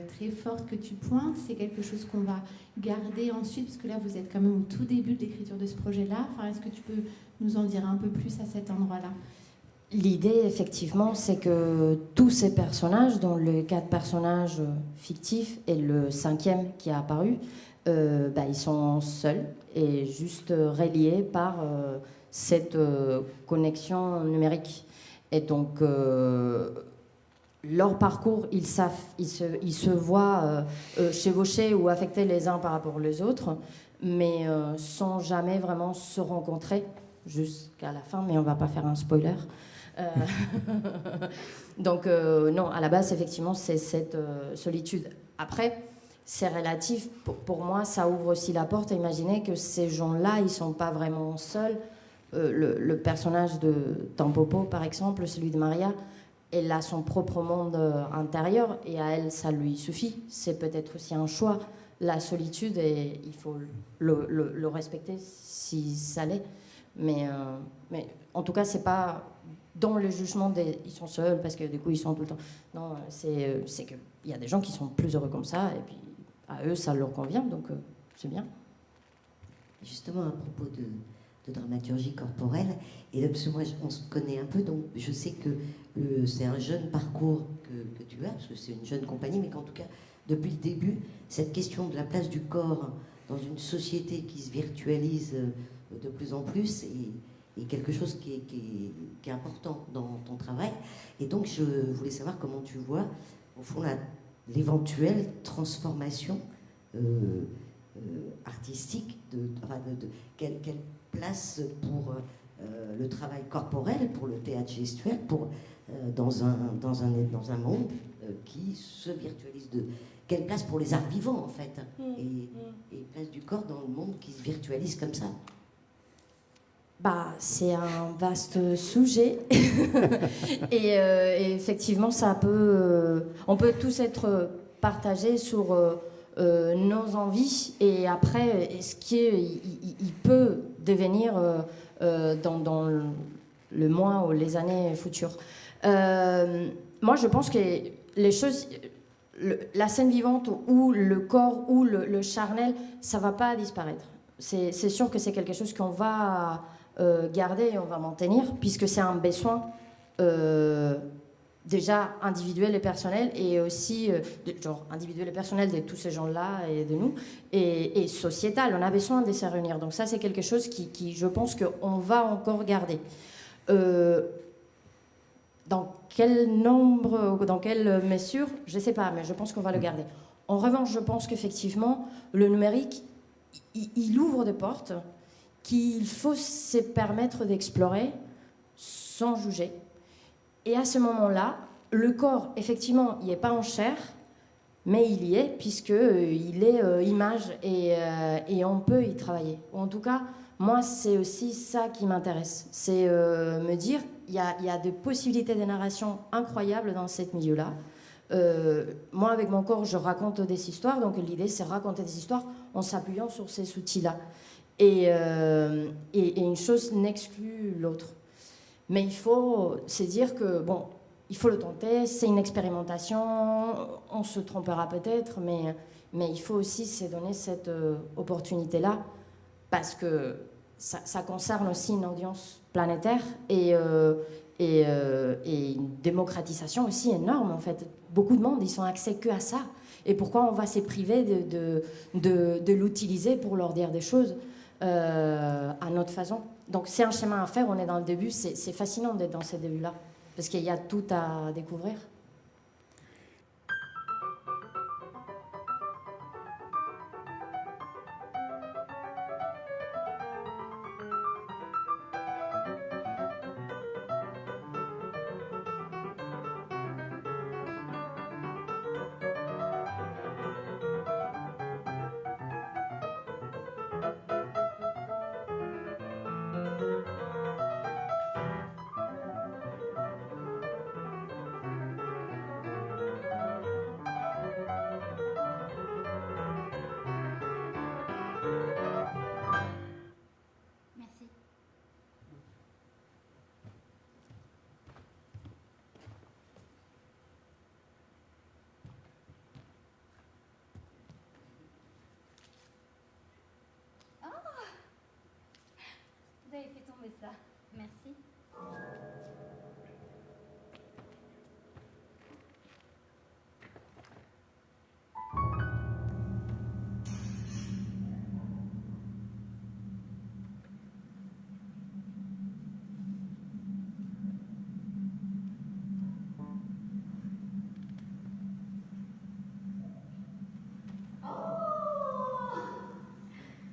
très forte que tu pointes. C'est quelque chose qu'on va garder ensuite, parce que là, vous êtes quand même au tout début de l'écriture de ce projet-là. Enfin, est-ce que tu peux nous en dire un peu plus à cet endroit-là ? L'idée, effectivement, c'est que tous ces personnages, dont les 4 personnages fictifs et le 5e qui a apparu, ils sont seuls et juste reliés par cette connexion numérique. Et donc, leur parcours, ils se voient chevauchés ou affectés les uns par rapport aux autres, mais sans jamais vraiment se rencontrer jusqu'à la fin, mais on ne va pas faire un spoiler. Donc, non, à la base, effectivement, c'est cette solitude. Après, c'est relatif. Pour moi, ça ouvre aussi la porte à imaginer que ces gens-là, ils ne sont pas vraiment seuls. Le personnage de Tampopo, par exemple, celui de Maria, elle a son propre monde intérieur et à elle, ça lui suffit. C'est peut-être aussi un choix, la solitude, et il faut le respecter si ça l'est. Mais en tout cas, c'est pas dans le jugement ils sont seuls parce que du coup, ils sont tout le temps. Non, c'est qu'il y a des gens qui sont plus heureux comme ça et puis à eux, ça leur convient, donc c'est bien. Justement, à propos de dramaturgie corporelle, et là, parce que moi, on se connaît un peu, donc je sais que c'est un jeune parcours que tu as, parce que c'est une jeune compagnie, mais qu'en tout cas, depuis le début, cette question de la place du corps dans une société qui se virtualise de plus en plus est quelque chose qui est important dans ton travail. Et donc, je voulais savoir comment tu vois, au fond, l'éventuelle transformation artistique, quelle place pour le travail corporel, pour le théâtre gestuel, dans un monde qui se virtualise. Quelle place pour les arts vivants, en fait, et place du corps dans le monde qui se virtualise comme ça. C'est un vaste sujet et effectivement on peut tous être partagés sur nos envies, et après est-ce qu'il peut devenir dans le mois ou les années futures. Moi je pense que les choses, la scène vivante ou le corps ou le charnel, ça va pas disparaître. C'est sûr que c'est quelque chose qu'on va garder et on va maintenir, puisque c'est un besoin déjà individuel et personnel, et aussi individuel et personnel de tous ces gens-là et de nous, et sociétal. On a besoin de se réunir. Donc ça, c'est quelque chose qui je pense qu'on va encore garder. Dans quel nombre ou dans quelle mesure, je ne sais pas, mais je pense qu'on va le garder. En revanche, je pense qu'effectivement, le numérique, il ouvre des portes qu'il faut se permettre d'explorer sans juger. Et à ce moment-là, le corps, effectivement, il n'est pas en chair, mais il y est, puisqu'il est image, et on peut y travailler. Ou en tout cas, moi, c'est aussi ça qui m'intéresse. C'est me dire, il y a des possibilités de narration incroyables dans ce milieu-là. Moi, avec mon corps, je raconte des histoires, donc l'idée, c'est raconter des histoires en s'appuyant sur ces outils-là. Et une chose n'exclut l'autre. Mais il faut se dire que, il faut le tenter, c'est une expérimentation, on se trompera peut-être, mais il faut aussi se donner cette opportunité-là, parce que ça concerne aussi une audience planétaire et une démocratisation aussi énorme, en fait. Beaucoup de monde, ils sont accès que à ça. Et pourquoi on va se priver de l'utiliser pour leur dire des choses ? à notre façon. Donc c'est un chemin à faire, on est dans le début, c'est fascinant d'être dans ce début-là, parce qu'il y a tout à découvrir. Merci. Oh, vous avez fait tomber ça. Merci.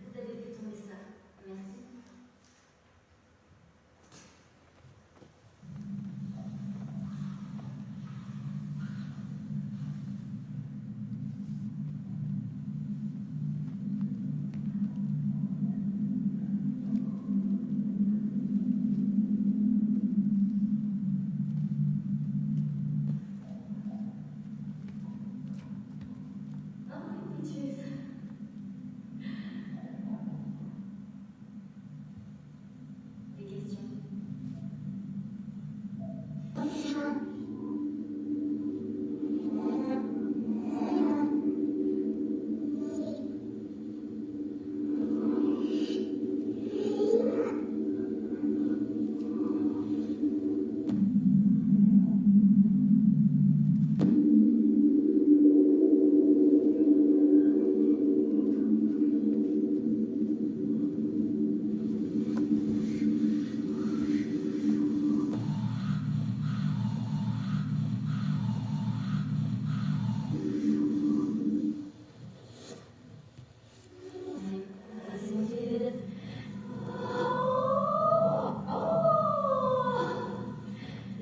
Vous avez fait tomber ça. Merci. Des questions?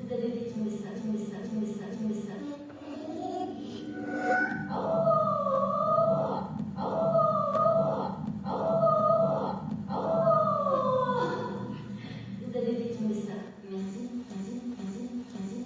Vous avez fait tomber ça, tomber ça, tomber ça, tomber ça. Vous avez fait tomber ça. Merci, merci, merci, merci, merci.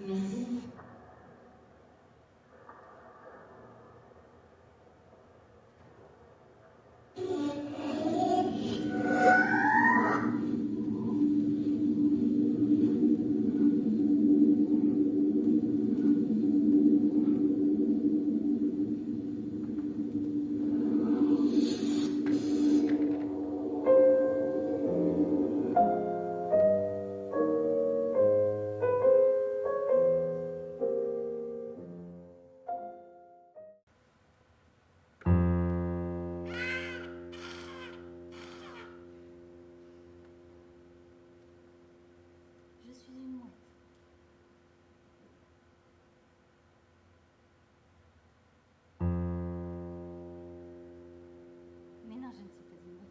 Merci. Je suis une mouette. Mais non, je ne suis pas une mouette.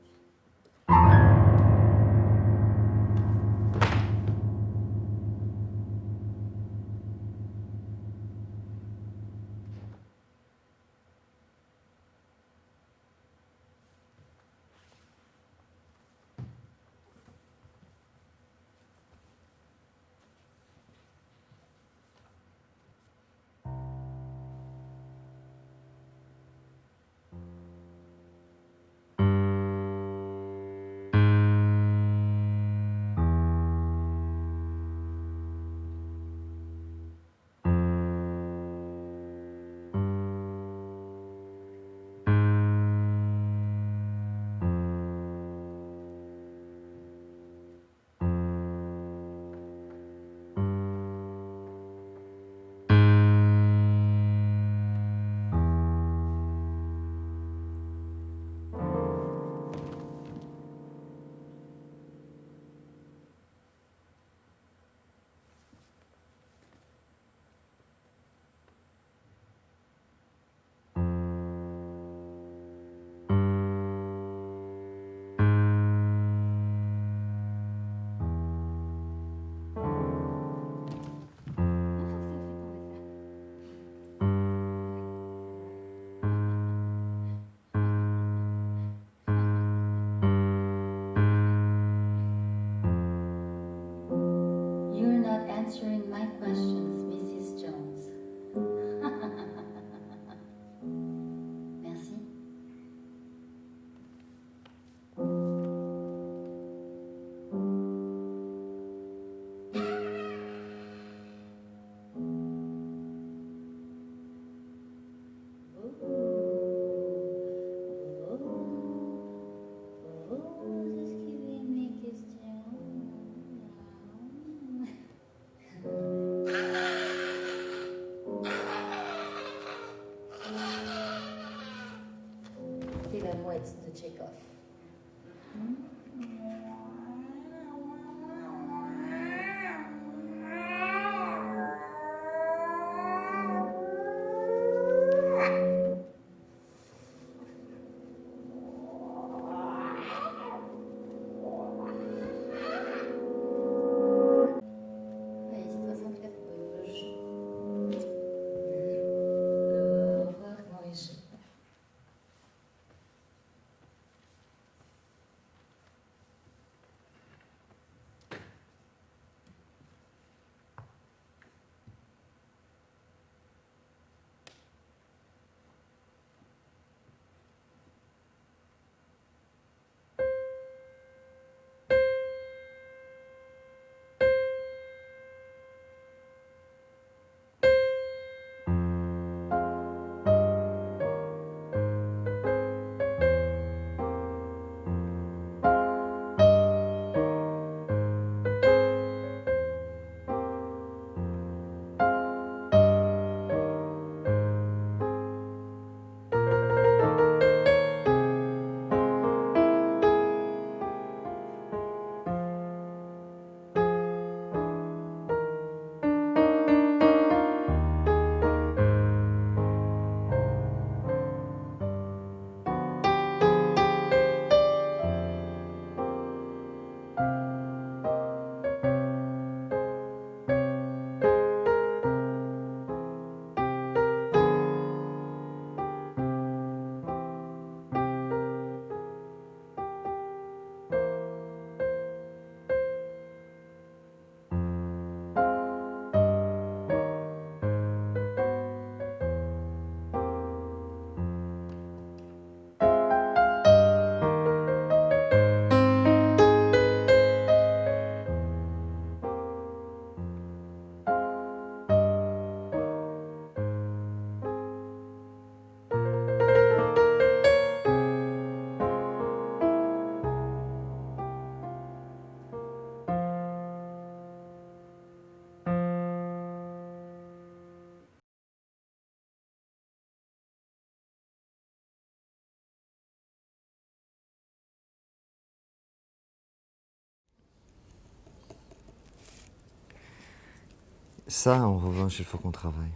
Ça, en revanche, il faut qu'on travaille.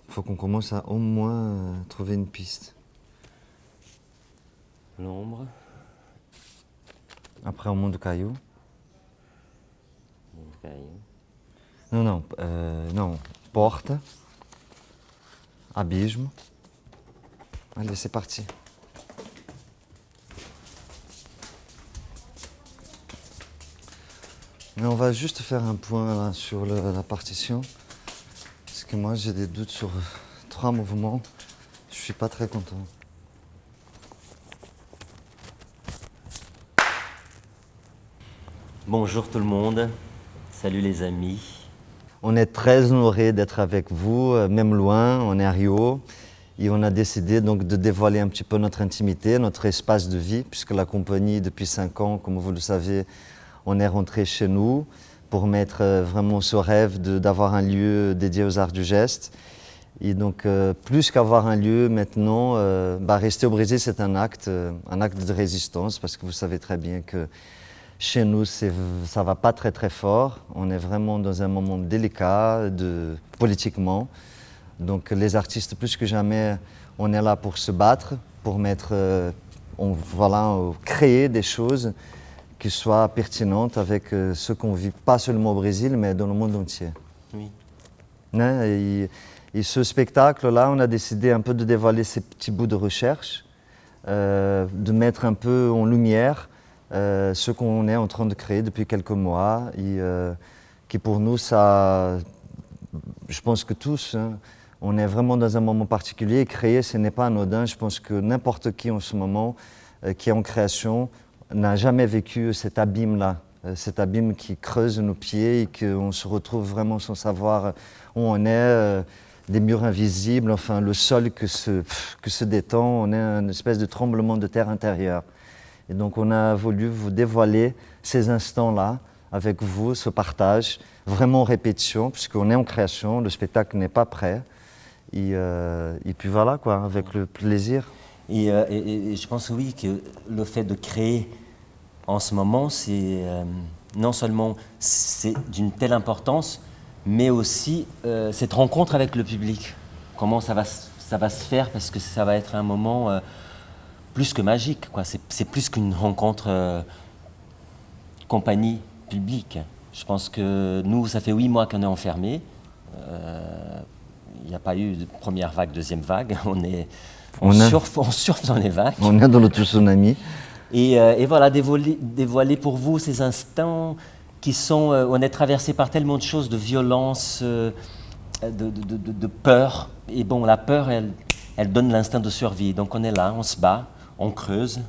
Il faut qu'on commence à au moins trouver une piste. L'ombre. Après, on monte de cailloux. Caillou. Non, porte. Abisme. Allez, c'est parti. Mais on va juste faire un point là, sur la partition. Parce que moi, j'ai des doutes sur 3 mouvements. Je suis pas très content. Bonjour tout le monde. Salut les amis. On est très honorés d'être avec vous, même loin, on est à Rio. Et on a décidé donc de dévoiler un petit peu notre intimité, notre espace de vie, puisque la compagnie, depuis 5 ans, comme vous le savez, on est rentré chez nous pour mettre vraiment ce rêve d'avoir un lieu dédié aux arts du geste. Et donc, plus qu'avoir un lieu maintenant, rester au Brésil, c'est un acte de résistance, parce que vous savez très bien que chez nous, ça ne va pas très très fort. On est vraiment dans un moment délicat politiquement. Donc les artistes, plus que jamais, on est là pour se battre, pour créer des choses qui soient pertinentes avec ce qu'on vit, pas seulement au Brésil, mais dans le monde entier. Oui. Et ce spectacle-là, on a décidé un peu de dévoiler ces petits bouts de recherche, de mettre un peu en lumière ce qu'on est en train de créer depuis quelques mois, et qui pour nous, ça, je pense que tous, on est vraiment dans un moment particulier. Créer, ce n'est pas anodin. Je pense que n'importe qui en ce moment, qui est en création, n'a jamais vécu cet abîme-là, cet abîme qui creuse nos pieds et qu'on se retrouve vraiment sans savoir où on est, des murs invisibles, enfin le sol que se détend, on est une espèce de tremblement de terre intérieur. Et donc on a voulu vous dévoiler ces instants-là avec vous, ce partage, vraiment en répétition, puisqu'on est en création, le spectacle n'est pas prêt. Et puis voilà, quoi, avec le plaisir. Et je pense, oui, que le fait de créer en ce moment, c'est non seulement c'est d'une telle importance, mais aussi cette rencontre avec le public. Comment ça va se faire, parce que ça va être un moment plus que magique, quoi. C'est plus qu'une rencontre compagnie-public. Je pense que nous, ça fait 8 mois qu'on est enfermés. Il n'y a pas eu de première vague, deuxième vague. On surfe dans les vagues. On est dans le tsunami. Et voilà, dévoiler pour vous ces instants qui sont... on est traversé par tellement de choses, de violence, de peur. Et bon, la peur, elle donne l'instinct de survie. Donc on est là, on se bat, on creuse.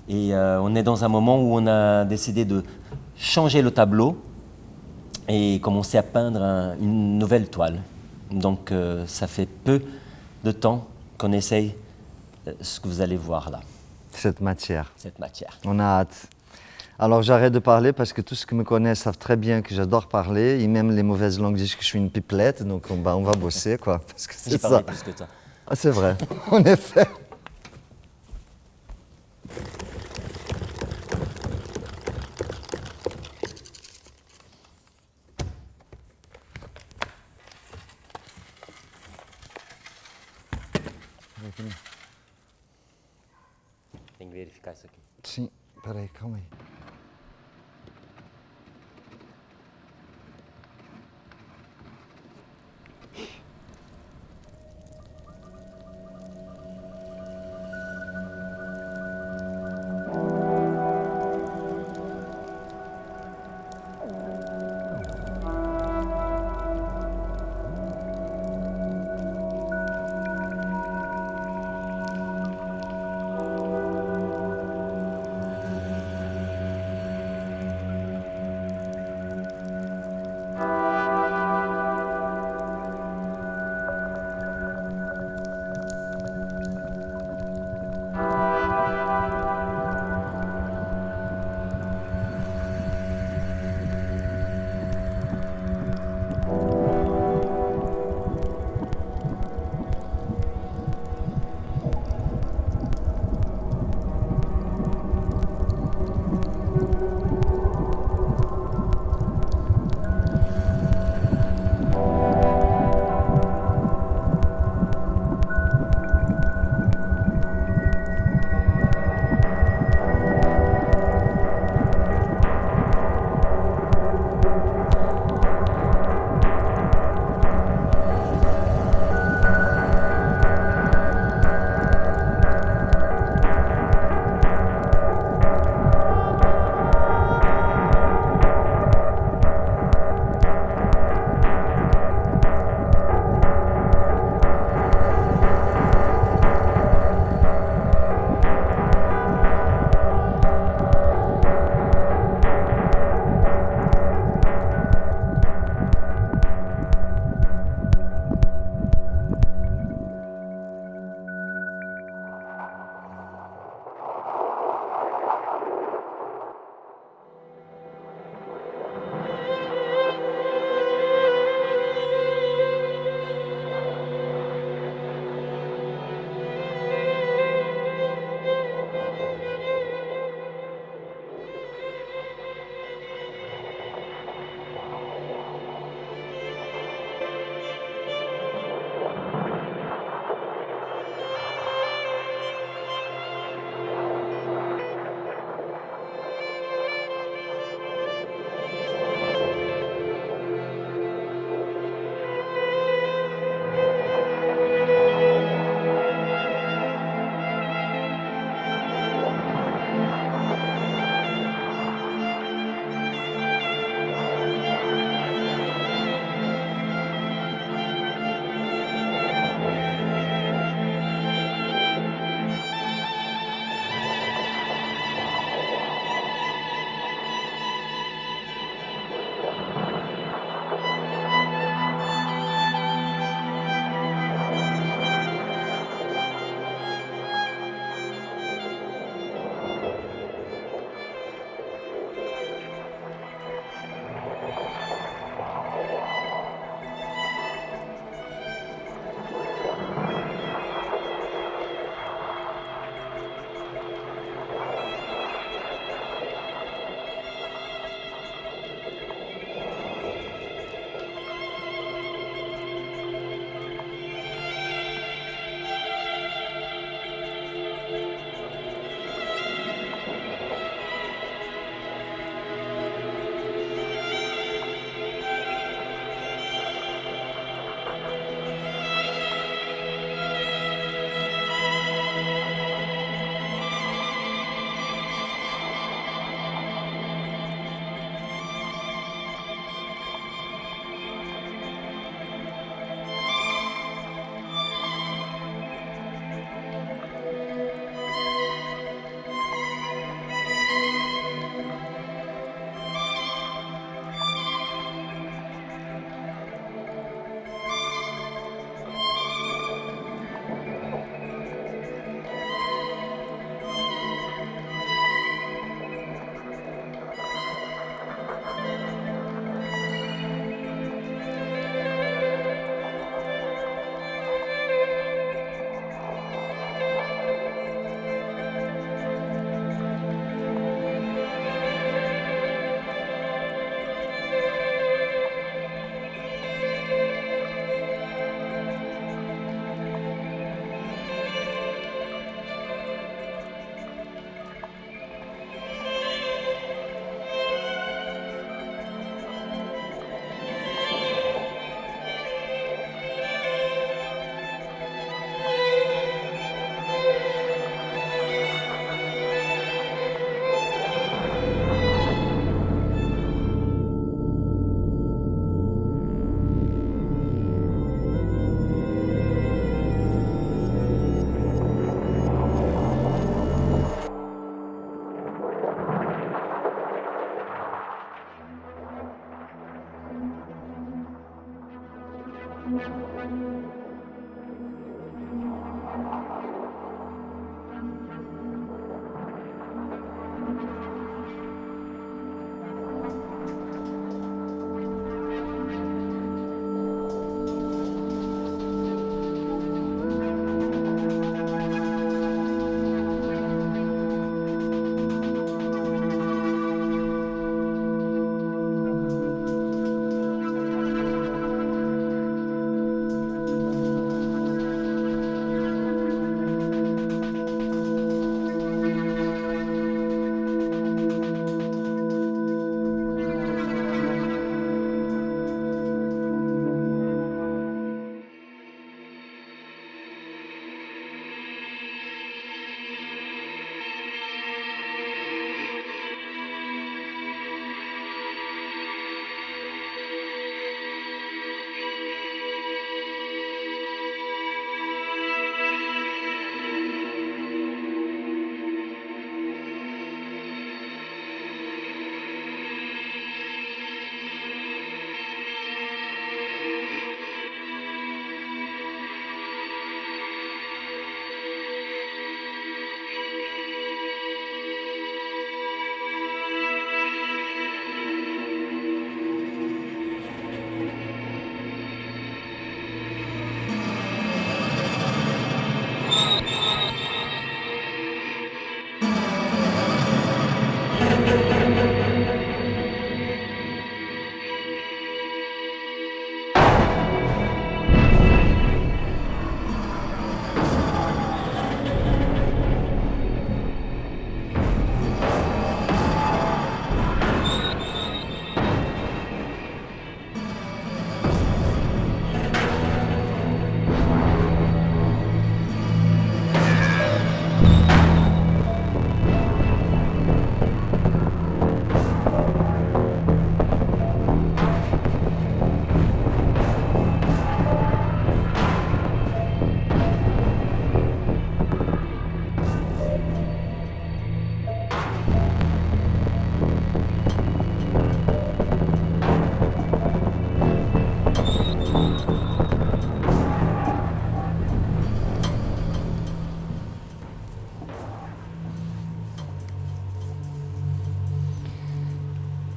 Et on est dans un moment où on a décidé de changer le tableau et commencer à peindre une nouvelle toile. Donc ça fait peu de temps qu'on essaye ce que vous allez voir là. Cette matière. Cette matière. On a hâte. Alors j'arrête de parler parce que tous ceux qui me connaissent savent très bien que j'adore parler, et même les mauvaises langues disent que je suis une pipelette, donc on va bosser, quoi. Parce que c'est J'ai parlé plus que toi. Ah, c'est vrai, en effet. Tem que verificar isso aqui. Sim, peraí, calma aí.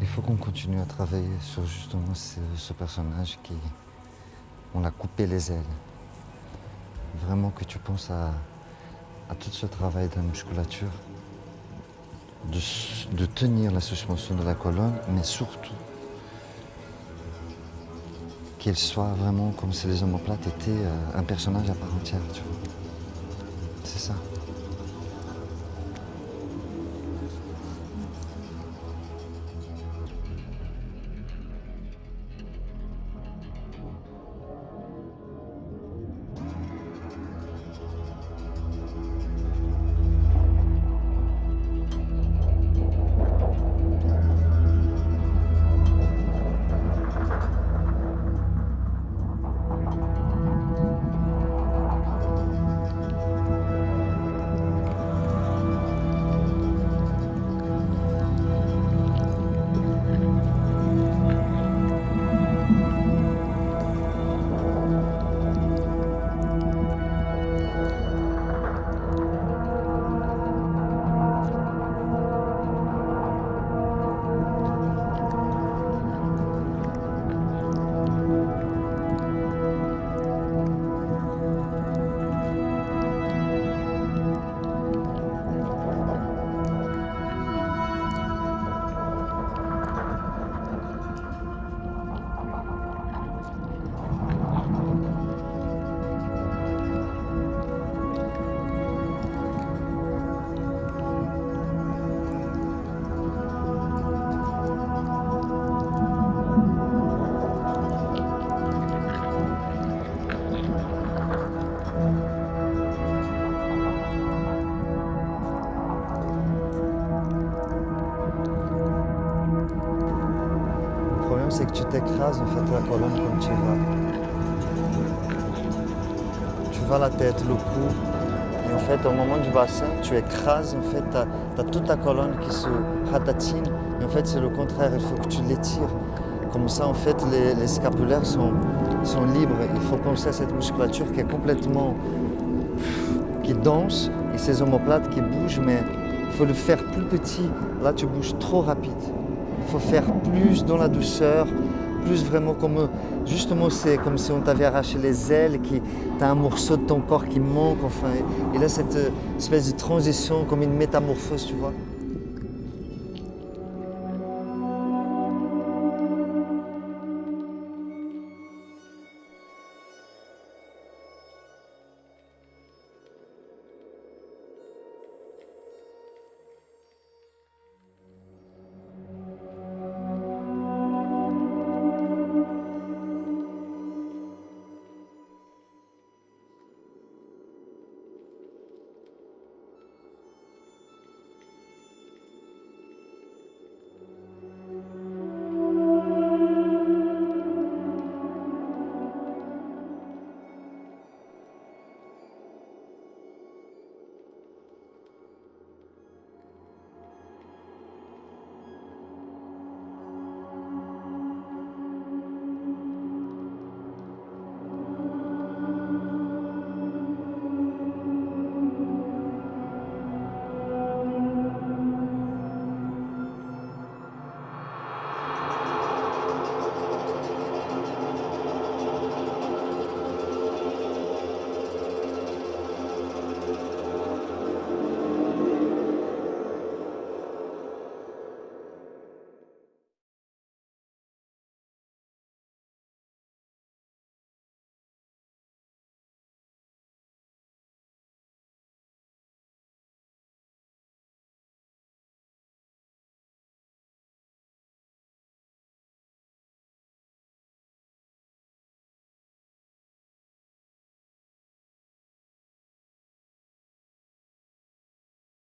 Il faut qu'on continue à travailler sur justement ce personnage qui, on l'a coupé les ailes. Vraiment que tu penses à tout ce travail de la musculature, de tenir la suspension de la colonne, mais surtout qu'elle soit vraiment comme si les omoplates étaient un personnage à part entière, tu vois. C'est ça. C'est que tu t'écrases en fait la colonne comme tu vas. Tu vas la tête, le cou, et en fait au moment du bassin, tu écrases en fait t'as toute ta colonne qui se ratatine, et en fait c'est le contraire, il faut que tu l'étires. Comme ça en fait les scapulaires sont libres, il faut penser à cette musculature qui est complètement, qui danse, et ces omoplates qui bougent, mais il faut le faire plus petit, là tu bouges trop rapide. Il faut faire plus dans la douceur, plus vraiment comme, justement c'est comme si on t'avait arraché les ailes, t'as un morceau de ton corps qui manque, enfin, et là cette espèce de transition comme une métamorphose, tu vois.